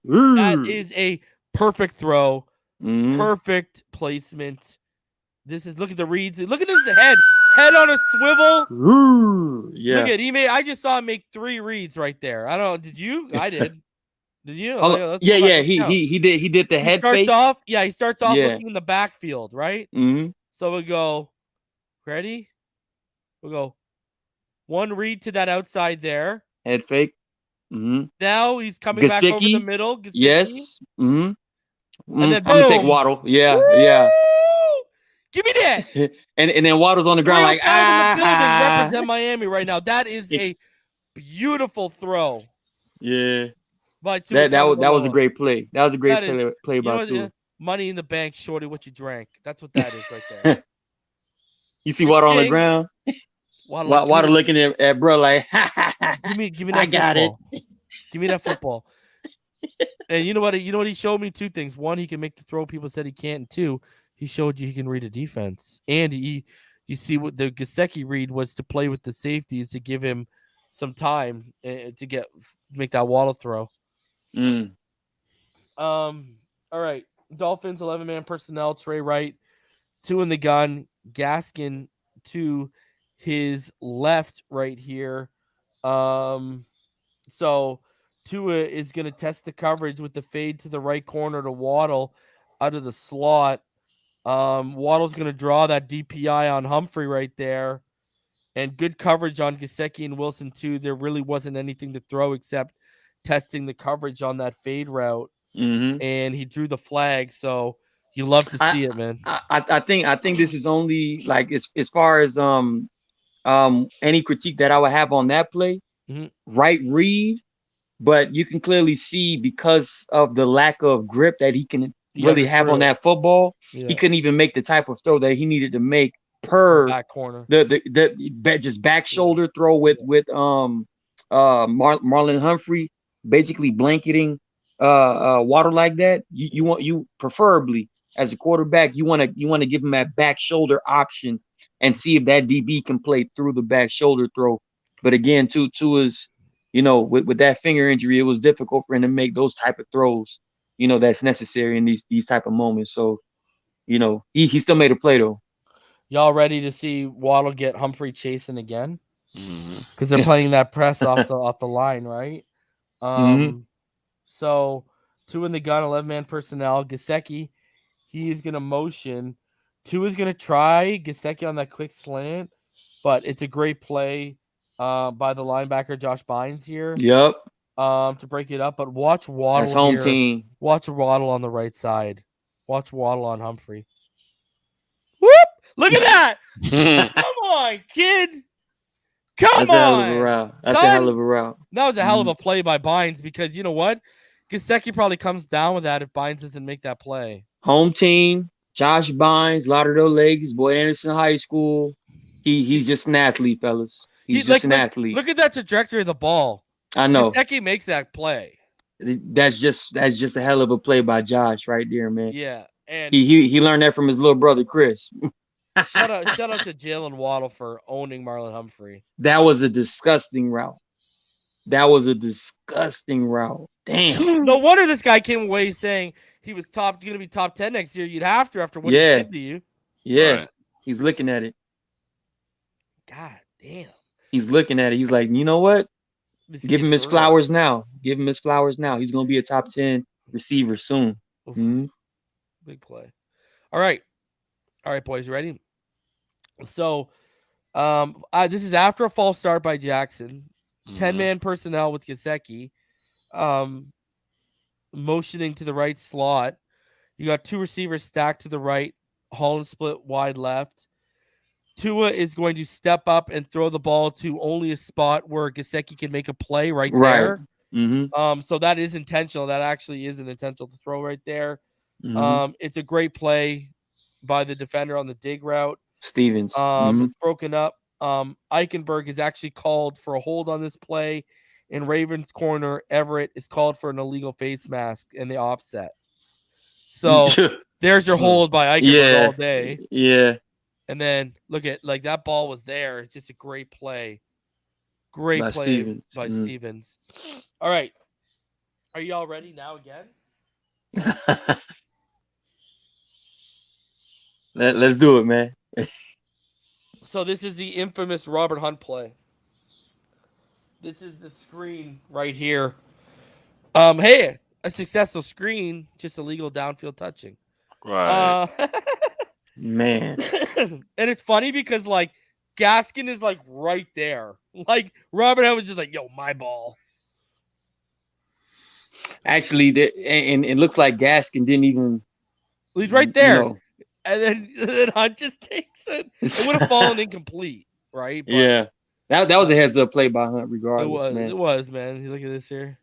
That is a perfect throw. Mm-hmm. Perfect placement. This is, look at the reads. Look at his head on a swivel. Yeah. Look at I just saw him make 3 reads right there. I don't know. Did you? I did. Did you? Yeah. He did the head fake. He starts off looking in the backfield, right? Mm-hmm. So we go. Ready? We'll go. 1 read to that outside there. Head fake. Mm-hmm. Now he's coming back over the middle. Gesicki. Yes. Mm-hmm. And then I'm gonna take Waddle. Yeah. Woo! Yeah. Give me that. and then Waddle's on the ground like, represent Miami right now. That is a beautiful throw. Yeah. But that was a great play. That was a great play by Tua. Money in the bank, shorty, what you drank. That's what that is right there. You see Waddle on the ground? Waddle looking at bro like, give me that. I got it. Give me that football. And you know what? He showed me 2 things. 1, he can make the throw people said he can't. And 2, he showed you he can read a defense. And you see what the Gesicki read was to play with the safeties to give him some time to make that Waddle throw. All right. Dolphins 11-man personnel. Trey Wright, 2 in the gun. Gaskin to his left right here. So Tua is going to test the coverage with the fade to the right corner to Waddle out of the slot. Waddle's going to draw that DPI on Humphrey right there. And good coverage on Gesicki and Wilson too. There really wasn't anything to throw except testing the coverage on that fade route. Mm-hmm. And he drew the flag. So you love to see it, man. I think this is only like as far as any critique that I would have on that play, right read, but you can clearly see because of the lack of grip that he can really have on that football, he couldn't even make the type of throw that he needed to make per back corner. The just back shoulder throw with Marlon Humphrey basically blanketing Waddle like that. You preferably as a quarterback, you want to give him that back shoulder option and see if that DB can play through the back shoulder throw. But again, Tua's, with that finger injury, it was difficult for him to make those type of throws. that's necessary in these type of moments. So, he still made a play though. Y'all ready to see Waddle get Humphrey chasing again? Mm-hmm. Because they're playing that press off the line, right? So 2 in the gun, 11-man personnel. Gesicki, he is going to motion. 2 is going to try Gesicki on that quick slant, but it's a great play by the linebacker Josh Bynes here. Yep. To break it up, but watch Waddle. That's home here. team. Watch Waddle on the right side. Watch Waddle on Humphrey. Whoop! Look at that! Come on, kid. Come That's a hell on. of a route. That's son. a hell of a route. That was a hell of a play by Bynes because you know what? Gesicki probably comes down with that if Bynes doesn't make that play. Home team, Josh Bynes, Lauderdale Lakes, Boyd Anderson High School. He's just an athlete, fellas. He's just an athlete. Look at that trajectory of the ball. I know. Gesicki makes that play. That's just a hell of a play by Josh right there, man. Yeah. And he learned that from his little brother Chris. shout out to Jalen Waddle for owning Marlon Humphrey. That was a disgusting route. Damn. No wonder this guy came away saying he was going to be top 10 next year. You'd have to after what he did to you. Yeah. Right. He's looking at it. God damn. He's looking at it. He's like, you know what? Give him his flowers now. Give him his flowers now. He's going to be a top 10 receiver soon. Mm-hmm. Big play. All right, boys, ready? So, this is after a false start by Jackson. 10-man personnel with Gesicki, motioning to the right slot. You got 2 receivers stacked to the right. Holland split wide left. Tua is going to step up and throw the ball to only a spot where Gesicki can make a play right there. Mm-hmm. So that is intentional. That actually is an intentional to throw right there. Mm-hmm. It's a great play by the defender on the dig route. Stevens. It's broken up. Eichenberg is actually called for a hold on this play. In Ravens corner, Everett is called for an illegal face mask and the offset. So there's your hold by Eichenberg all day. Yeah. And then look at that ball was there. It's just a great play. Great by play Stevens. by Stevens. All right. Are y'all ready now again? Let's do it, man. So this is the infamous Robert Hunt play. This is the screen right here. Hey, a successful screen, just illegal downfield touching. Right. Man. And it's funny because Gaskin is right there. Robert Hunt was just yo, my ball. Actually, and it looks like Gaskin didn't even. He's right there. And then Hunt just takes it. It would have fallen incomplete, right? But yeah. That was a heads up play by Hunt, regardless. It was, man. You look at this here.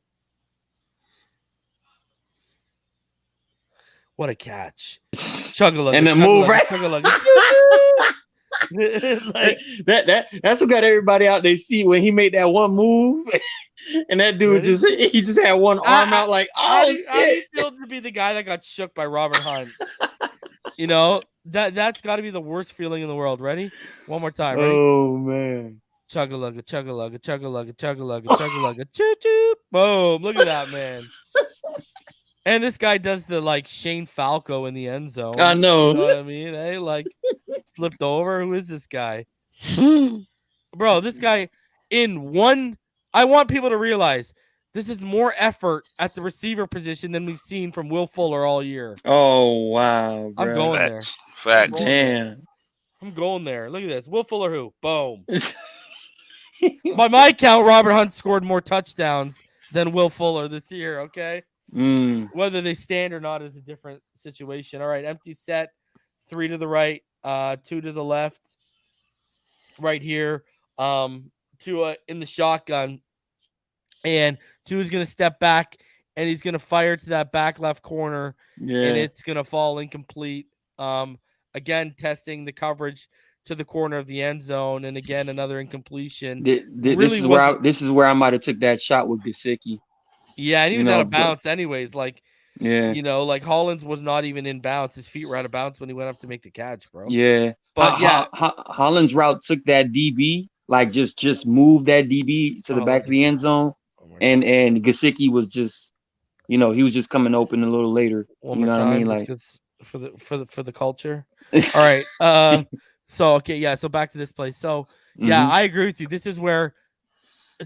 What a catch. Chug-a-lug. And then move right. That's what got everybody out. They see when he made that one move. And that dude just had one arm out shit. How do you feel to be the guy that got shook by Robert Hunt? That's got to be the worst feeling in the world. Ready? One more time. Ready? Oh, man. Chug-a-lug, chug-a-lug, chug-a-lug, chug-a-lug, chug-a-lug, choo-choo. Boom. Look at that, man. And this guy does the Shane Falco in the end zone. I know. You know what I mean? Hey, flipped over. Who is this guy? Bro, this guy I want people to realize this is more effort at the receiver position than we've seen from Will Fuller all year. Oh, wow. Bro. I'm going Facts. Damn. I'm going there. Look at this. Will Fuller who? Boom. By my count, Robert Hunt scored more touchdowns than Will Fuller this year, okay? Whether they stand or not is a different situation. All right, empty set. 3 to the right, 2 to the left. Right here. Tua in the shotgun. And Tua's going to step back, and he's going to fire to that back left corner, and it's going to fall incomplete. Again, testing the coverage to the corner of the end zone, and again, another incompletion. This is where I might have took that shot with Gesicki. Yeah, and he was out of bounds anyways. Hollins was not even in bounds. His feet were out of bounds when he went up to make the catch, bro. Yeah. But Holland's route took that DB, just moved that DB to the back of the end zone. And Gesicki was just You know, he was just coming open a little later. One You more know what I mean? time. Like, Let's get for the culture. All right. So okay, yeah. So back to this play. So yeah, I agree with you. This is where.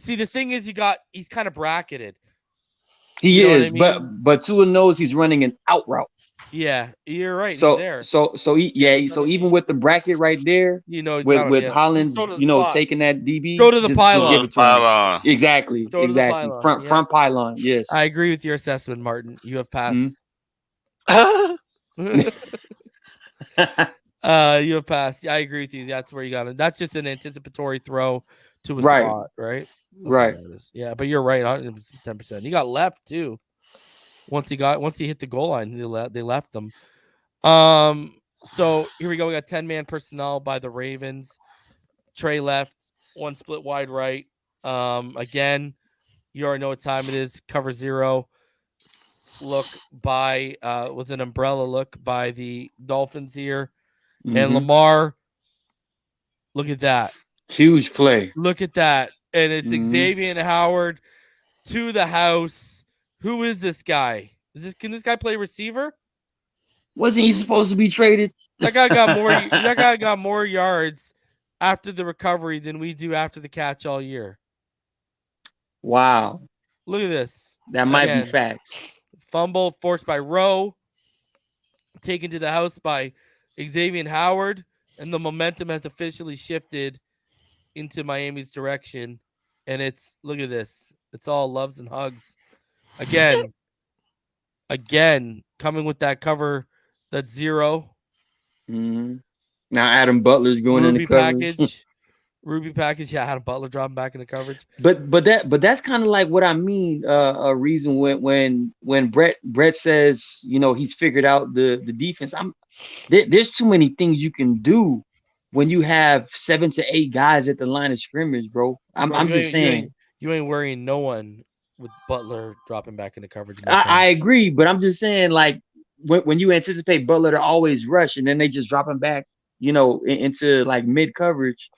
See, the thing is, he's kind of bracketed. he You know what I is, mean? but Tua knows he's running an out route. Yeah, you're right. He's So there. so even with the bracket right there, You know, he's got him, with yeah. Hollins, Just throw to the you know, spot. taking that DB, Throw to the just pylon. give it to him. Pylon. Exactly, Throw to the exactly. pylon, yeah. Front pylon. Yes. I agree with your assessment, Martin. You have passed. Mhm. You have passed. Yeah, I agree with you. That's where you got it. That's just an anticipatory throw to a Right. spot, right? That's Right. all that is. Yeah, but you're right. 10%. He got left too. Once he hit the goal line, they left him. So here we go. We got 10-man personnel by the Ravens. Trey left, one split wide right. Again, you already know what time it is. Cover 0. Look by with an umbrella look by the Dolphins here. And Lamar, look at that. Huge play. Look at that. And it's Xavier Howard to the house. Who is this guy? Can this guy play receiver? Wasn't he supposed to be traded? That guy got more yards after the recovery than we do after the catch all year. Wow. Look at this. That might be facts. Fumble forced by Rowe. Taken to the house by Xavier Howard. And the momentum has officially shifted into Miami's direction. And look at this. It's all loves and hugs. Again, coming with that cover, that's 0. Now Adam Butler's going in the coverage. Ruby package. Yeah, Adam Butler dropping back in the coverage. But that's kind of like what I mean. A reason when Brett says, you know, he's figured out the defense. There's too many things you can do when you have 7 to 8 guys at the line of scrimmage, bro. I'm just saying. You ain't worrying no one with Butler dropping back into coverage. I agree, but I'm just saying, like, when you anticipate Butler to always rush and then they just drop him back, you know, into like mid coverage,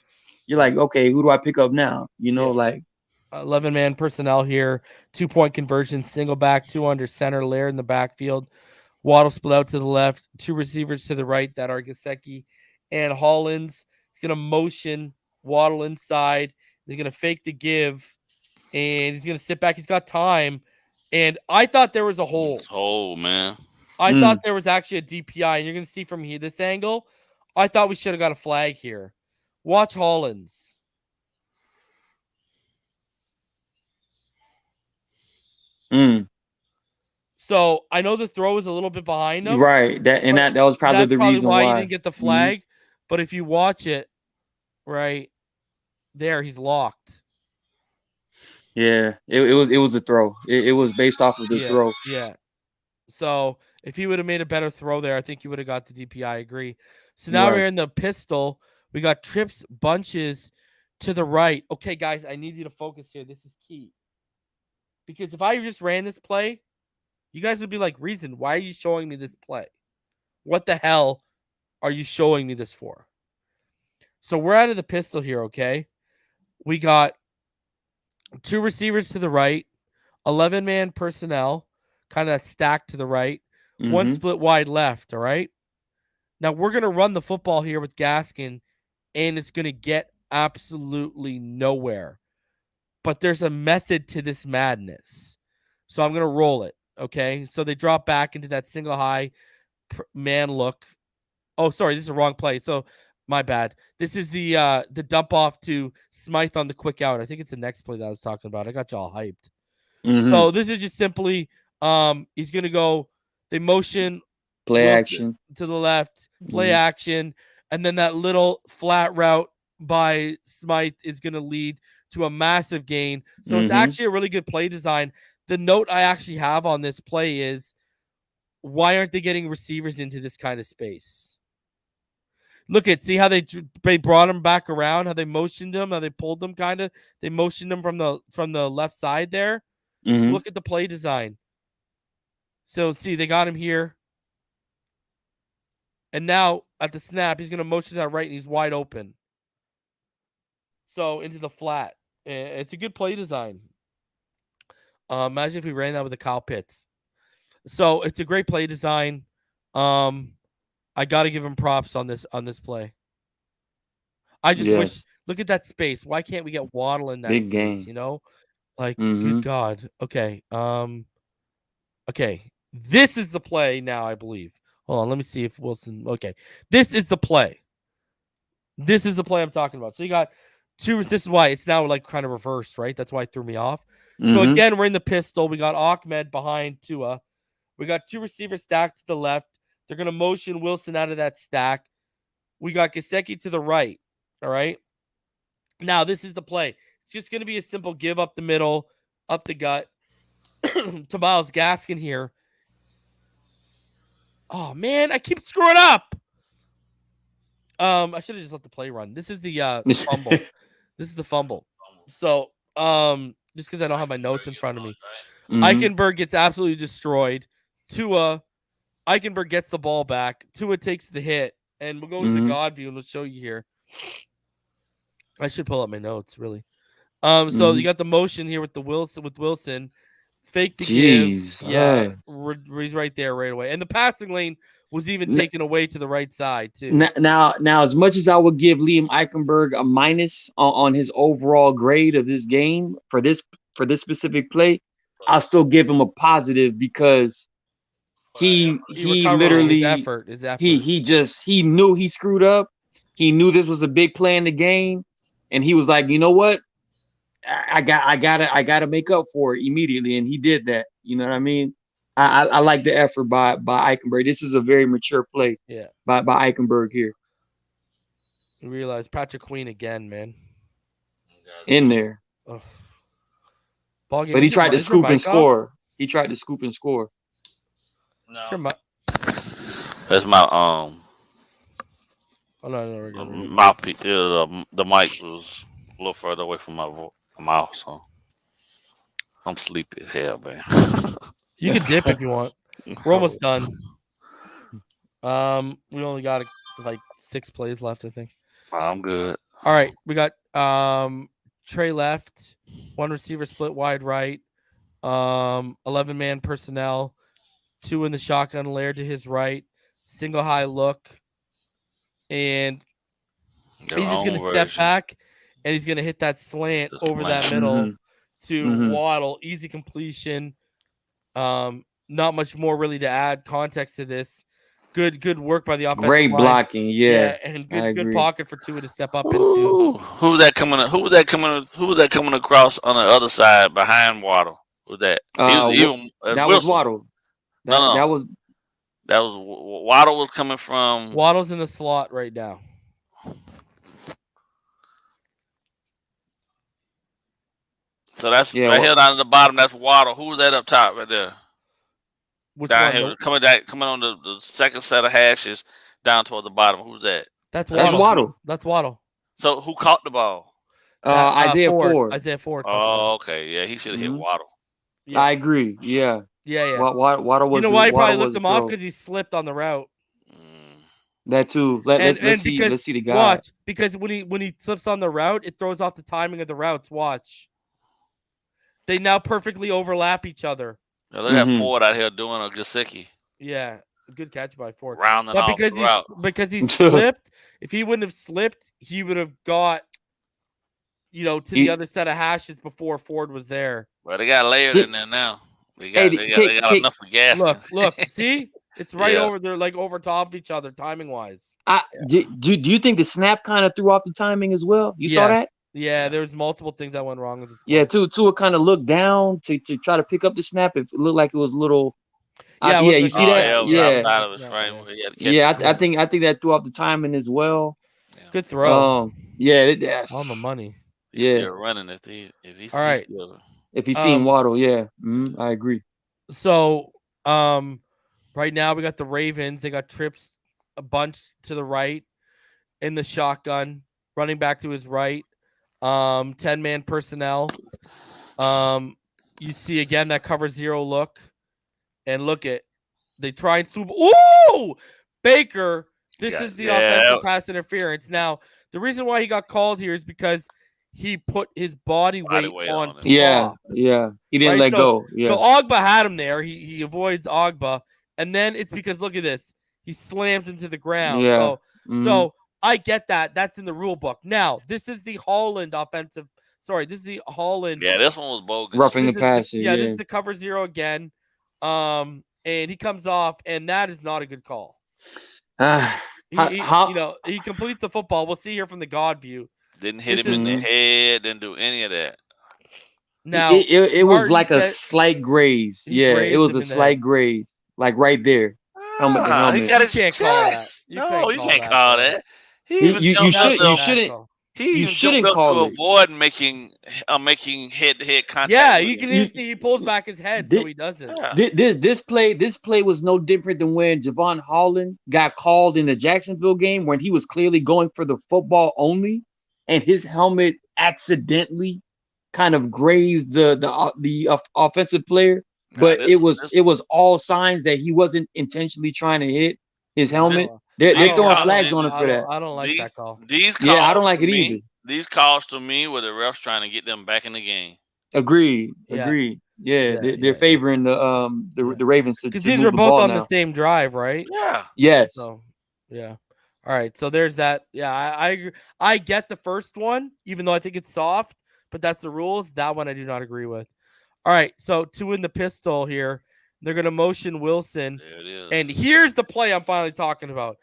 you're like, okay, who do I pick up now? You know, like 11-man personnel here, 2-point conversion, single back, 2 under center, Lair in the backfield. Waddle split out to the left, 2 receivers to the right that are Gesicki and Hollins. He's going to motion Waddle inside. They're going to fake the give, and he's going to sit back. He's got time, and I thought there was a hold. Man. I thought there was actually a DPI, and you're going to see from here, this angle, I thought we should have got a flag here. Watch Hollins. So I know the throw was a little bit behind him. Right. That was probably the reason why he didn't get the flag. But if you watch it, right there, he's locked. Yeah, it was a throw. It was based off of the throw. Yeah. So if he would have made a better throw there, I think he would have got the DPI. I agree. So now we're in the pistol. We got trips, bunches to the right. Okay, guys, I need you to focus here. This is key. Because if I just ran this play, you guys would be like, Reason, why are you showing me this play? What the hell are you showing me this for? So we're out of the pistol here, okay? We got 2 receivers to the right, 11-man personnel, kind of stacked to the right, 1 split wide left, all right? Now we're going to run the football here with Gaskin, and it's going to get absolutely nowhere. But there's a method to this madness. So I'm going to roll it, okay? So they drop back into that single high man look. Oh, sorry, this is the wrong play. So my bad. This is the dump off to Smythe on the quick out. I think it's the next play that I was talking about. I got y'all hyped. So this is just simply he's going to go, they motion play action to the left, play action, and then that little flat route by Smythe is going to lead to a massive gain. So it's actually a really good play design. The note I actually have on this play is, why aren't they getting receivers into this kind of space? See how they brought them back around, how they motioned them, how they pulled them kind of. They motioned them from the left side there. Look at the play design. So see, they got him here. And now at the snap, he's going to motion to that right, and he's wide open. So into the flat. It's a good play design. Imagine if we ran that with the Kyle Pitts. So it's a great play design. I got to give him props on this play. I just wish. Look at that space. Why can't we get Waddle in that Big space? game. You know, like Mm-hmm. good God. Okay. Okay. This is the play now. I believe. Hold on. Let me see if Wilson. Okay. This is the play. This is the play I'm talking about. So you got two. This is why it's now like kind of reversed, right? That's why it threw me off. Mm-hmm. So again, we're in the pistol. We got Ahmed behind Tua. We got two receivers stacked to the left. They're going to motion Wilson out of that stack. We got Gesicki to the right. All right. Now, this is the play. It's just going to be a simple give up the middle, up the gut to Myles Gaskin here. Oh, man, I keep screwing up. I should have just let the play run. This is the fumble. This is the fumble. So, just because I don't have my notes in front of me. Mm-hmm. Eichenberg gets absolutely destroyed. Tua, Eichenberg gets the ball back. Tua takes the hit. And we'll go to the God view and we'll show you here. I should pull up my notes, really. So you got the motion here with Wilson. Fake the give. Yeah. He's right there right away. And the passing lane was even taken away to the right side, too. Now, as much as I would give Liam Eichenberg a minus on his overall grade of this game for this specific play, I'll still give him a positive because he literally his effort. He knew he screwed up. He knew this was a big play in the game, and he was like, you know what? I gotta make up for it immediately, and he did that. You know what I mean? I like the effort by Eichenberg. This is a very mature play. Yeah. By Eichenberg here. You realize Patrick Queen again, man. In there. Ugh. But he tried to scoop and score. He tried to scoop and score. No. Sure, that's my Oh no, mouthpiece. The mic was a little further away from my mouth, so I'm sleepy as hell, man. You can dip if you want. We're almost done. We only got like 6 plays left, I think. I'm good. All right, we got Trey left, 1 receiver split wide right, 11-man personnel, 2 in the shotgun layer to his right, single high look, and he's just going to step back, and he's going to hit that slant over that middle to Waddle. Easy completion. Not much more really to add context to this. Good work by the offensive Great line. blocking, yeah, and good pocket for Tua to step up into. Who was that coming across on the other side behind Waddle? Who's that? That was Waddle. That was Waddle was coming from. Waddle's in the slot right now. So that's right here down at the bottom. That's Waddle. Who was that up top right there? Which down one? Here, coming on the second set of hashes down toward the bottom. Who's that? That's Waddle. That's Waddle. So who caught the ball? Isaiah Ford. Isaiah Ford. Oh, okay. Yeah, he should have hit Waddle. Yeah. I agree. Yeah. Waddle was. You know why he probably looked him off? Because he slipped on the route. That too. Let's see the guy. Watch, because when he slips on the route, it throws off the timing of the routes. Watch. They now perfectly overlap each other. Yeah, look at Ford out here doing a Gesicki. Yeah, good catch by Ford. Rounding off the route. Because he slipped. If he wouldn't have slipped, he would have got, to the other set of hashes before Ford was there. Well, they got layered in there now. They got enough for gas. Look, see? It's right over there, like over top of each other, timing wise. Do you think the snap kind of threw off the timing as well? You saw that? Yeah, there was multiple things that went wrong with this. Yeah, Tua kind of looked down to try to pick up the snap. It looked like it was a little. You see that? Yeah, outside of his frame. I think that threw off the timing as well. Yeah. Good throw. On the money. He's still running if he's all right. If he's seen Waddle, I agree. So, right now we got the Ravens. They got trips a bunch to the right in the shotgun, running back to his right. 10-man personnel. You see again that cover 0 look. And look at, they try and swoop. Ooh! Baker, this is the offensive pass interference. Now, the reason why he got called here is because he put his body weight on top. Yeah. He didn't let go. Yeah. So Ogba had him there. He avoids Ogba, and then it's because look at this. He slams into the ground. Yeah. So I get that. That's in the rule book. Now this is the Holland offensive. Sorry, this is the Holland. Yeah, this one was bogus. Roughing the passer. Yeah, this is the cover 0 again. And he comes off, and that is not a good call. He completes the football. We'll see here from the God view. Didn't hit him in the head. Didn't do any of that. Now it was like a slight graze. Yeah, it was a slight graze, like right there. He got his chest. No, you can't call that. You shouldn't call it. Avoid making head-to-head contact. Yeah, you can see he pulls back his head, so he doesn't. Yeah. This play was no different than when Javon Holland got called in the Jacksonville game when he was clearly going for the football only, and his helmet accidentally kind of grazed the offensive player. But it was all signs that he wasn't intentionally trying to hit his helmet. They're throwing flags on him for that. I don't like that call. I don't like it either. These calls to me were the refs trying to get them back in the game. Agreed. Yeah, they're favoring the Ravens to because move these were the both ball on now. the same drive, right? Yeah. Yes. So, yeah. All right. So there's that. Yeah, I agree. I get the first one, even though I think it's soft, but that's the rules. That one I do not agree with. All right. So 2 in the pistol here. They're going to motion Wilson. There it is. And here's the play I'm finally talking about.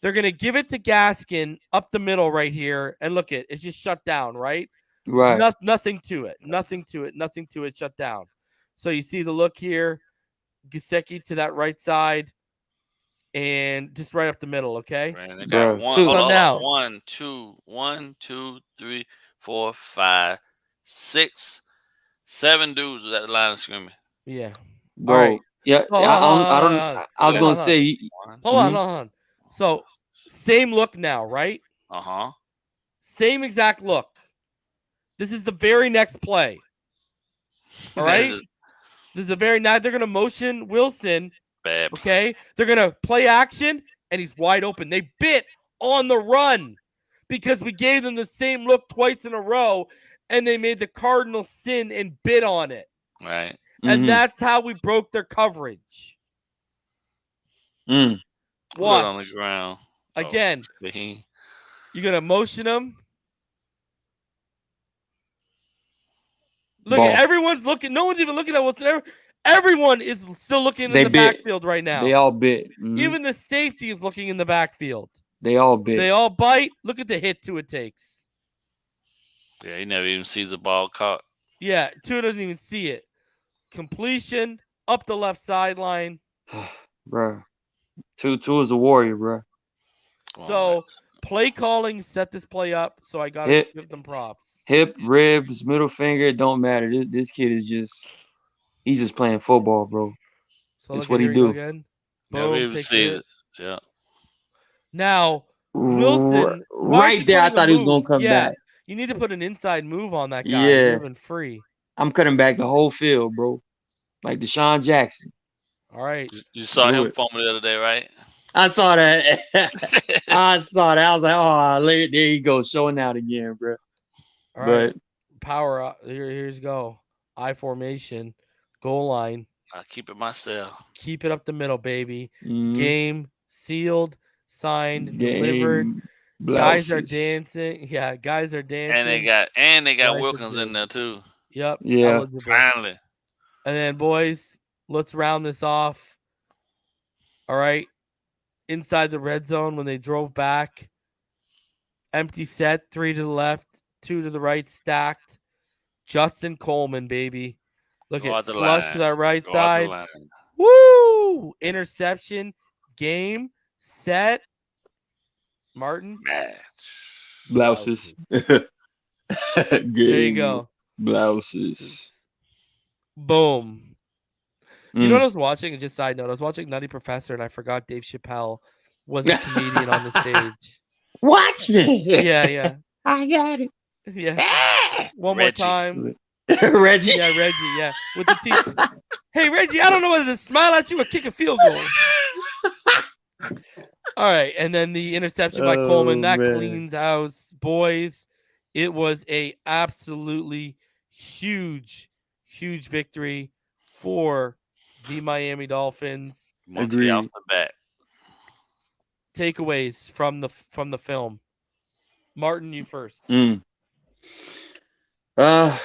They're going to give it to Gaskin up the middle right here. And look, it's just shut down, right? Right. Nothing to it. Shut down. So you see the look here. Gesicki to that right side. And just right up the middle, okay? Man, they got one, two, 3, 4, 5, 6, 7 dudes at the line of scrimmage. Yeah. Bro. All right. Yeah. I was going to say. Hold on. So, same look now, right? Uh-huh. Same exact look. This is the very next play. All right? This is the very night. They're going to motion Wilson. Bad. Okay? They're going to play action, and he's wide open. They bit on the run because we gave them the same look twice in a row, and they made the cardinal sin and bit on it. Right. And that's how we broke their coverage. Mm. Watch. On the ground. Again, you're going to motion them. Look, everyone's looking. No one's even looking at what's there. Everyone is still looking in the backfield right now. They all bit. Mm-hmm. Even the safety is looking in the backfield. They all bit. They all bite. Look at the hit Tua takes. Yeah, he never even sees the ball caught. Yeah, Tua doesn't even see it. Completion up the left sideline. Bro. Tua is a warrior, bro. So play calling set this play up. So I got to give them props. Hip, ribs, middle finger, it don't matter. This kid is he's just playing football, bro. So that's what he do. Boom, never sees it. Yeah. Now Wilson, right there, I thought he was gonna come back. You need to put an inside move on that guy. Yeah, moving free. I'm cutting back the whole field, bro. Like Deshaun Jackson. All right. You saw him fumble the other day, right? I saw that. I was like, oh, there you go, showing out again, bro. All right. Power up. Here's go. I formation. Goal line. I keep it myself. Keep it up the middle, baby. Game sealed, signed, delivered. Blouses. Guys are dancing. Yeah, guys are dancing. And they got Wilkins in there too. Yep. Yeah. Eligible. Finally. And then, boys, let's round this off. All right. Inside the red zone when they drove back. Empty set, 3 to the left, 2 to the right, stacked. Justin Coleman, baby. Look at flush to that right side. Woo! Interception. Game. Set. Martin. Match. Blouses. There you go. Blouses. Boom. You know what I was watching? Just side note, I was watching Nutty Professor and I forgot Dave Chappelle was a comedian on the stage. Watch me. Yeah. I got it. Yeah. One more time. Reggie. Yeah, Reggie. Yeah. With the teeth. Hey, Reggie, I don't know whether to smile at you or kick a field goal. All right. And then the interception by Coleman. That cleans house. Boys, It was a absolutely huge victory for the Miami Dolphins. Monkey off Agreed. the bat. Takeaways from the film. Martin, you first. A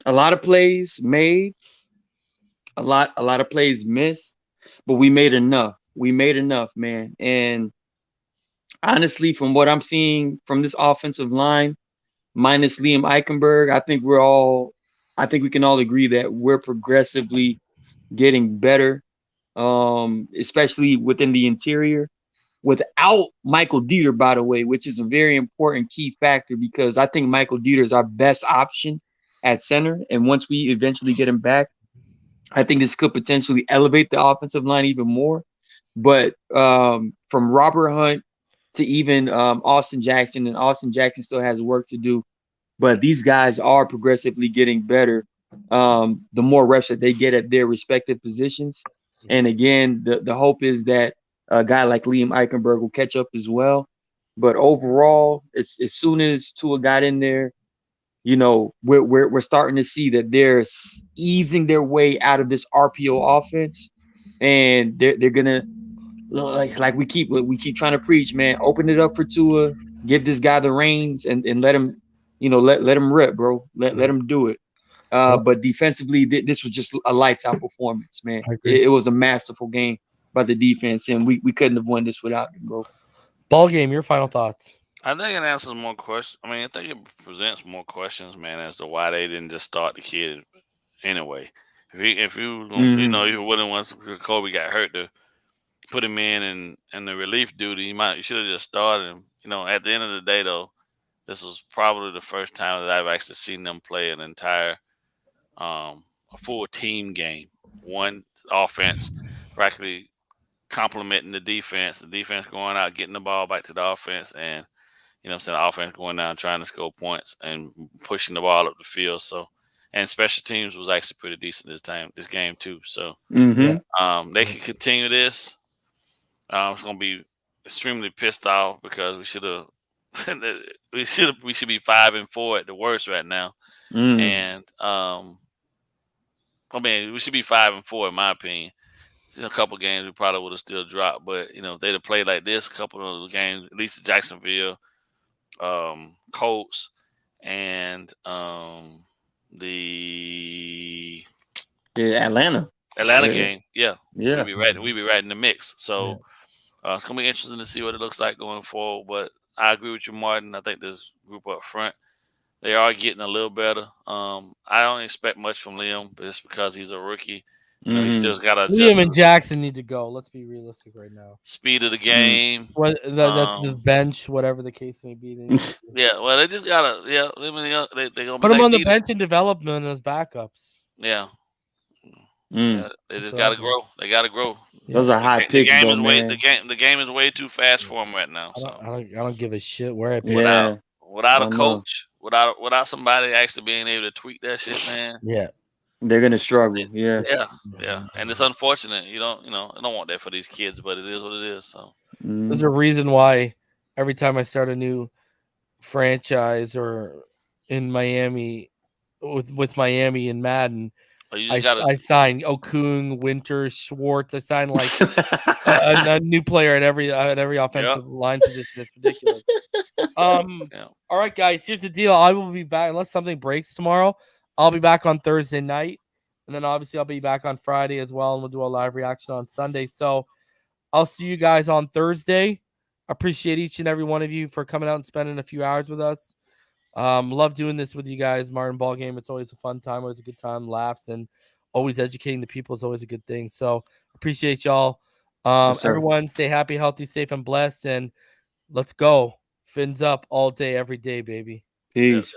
lot of plays made, a lot of plays missed, but we made enough. We made enough, man. And honestly, from what I'm seeing from this offensive line, minus Liam Eichenberg, I think we can all agree that we're progressively getting better, especially within the interior. Without Michael Dieter, by the way, which is a very important key factor, because I think Michael Dieter is our best option at center. And once we eventually get him back, I think this could potentially elevate the offensive line even more. But from Robert Hunt to even Austin Jackson, and Austin Jackson still has work to do, but these guys are progressively getting better the more reps that they get at their respective positions. And again, the hope is that a guy like Liam Eichenberg will catch up as well. But overall, it's as soon as Tua got in there, you know, we're starting to see that they're easing their way out of this RPO offense, and they're gonna like we keep trying to preach, man. Open it up for Tua, give this guy the reins, and let him, you know, let him rip, bro. Let him do it. But defensively, this was just a lights out performance, man. It was a masterful game by the defense, and we couldn't have won this without them, bro. Ball game, your final thoughts. I think it answers more questions. I mean, I think it presents more questions, man, as to why they didn't just start the kid anyway. If you you know, you wouldn't once Kobe got hurt to put him in the relief duty, you should have just started him. You know, at the end of the day, though, this was probably the first time that I've actually seen them play an entire a full team game. One offense practically complementing the defense going out, getting the ball back to the offense, and you know what I'm saying, the offense going down trying to score points and pushing the ball up the field. So, and special teams was actually pretty decent this game too. So they can continue this. It's gonna be extremely pissed off because we should be 5-4 at the worst right now. And I mean, we should be 5-4 in my opinion. In a couple games we probably would have still dropped, but you know, if they'd have played like this, a couple of the games, at least Jacksonville, Colts, and the Atlanta game, we'd be right in the mix. So it's gonna be interesting to see what it looks like going forward. But I agree with you, Martin. I think this group up front, they are getting a little better. I don't expect much from Liam, but it's because he's a rookie. You know, he still's got to adjust. Liam and Jackson need to go. Let's be realistic right now. Speed of the game. That's the bench, whatever the case may be. Yeah, well, they just gotta. Yeah, they're gonna put him on the bench and develop them as backups. Yeah. Yeah, they just gotta grow. They gotta grow. Those are high picks, though, man. The game is way too fast for them right now. So I don't give a shit where I pick. Without a coach, without somebody actually being able to tweak that shit, man. Yeah. They're gonna struggle. Yeah. And it's unfortunate. I don't want that for these kids, but it is what it is. So there's a reason why every time I start a new franchise or in Miami with Miami and Madden, I sign Okung, Winters, Schwartz. I sign like a new player at every offensive line position. It's ridiculous. All right, guys. Here's the deal. I will be back unless something breaks tomorrow. I'll be back on Thursday night, and then obviously I'll be back on Friday as well, and we'll do a live reaction on Sunday. So I'll see you guys on Thursday. Appreciate each and every one of you for coming out and spending a few hours with us. Love doing this with you guys, Martin. Ball game. It's always a fun time, always a good time, laughs, and always educating the people is always a good thing. So appreciate y'all. Everyone stay happy, healthy, safe, and blessed, and let's go. Fins up all day, every day, baby. Peace.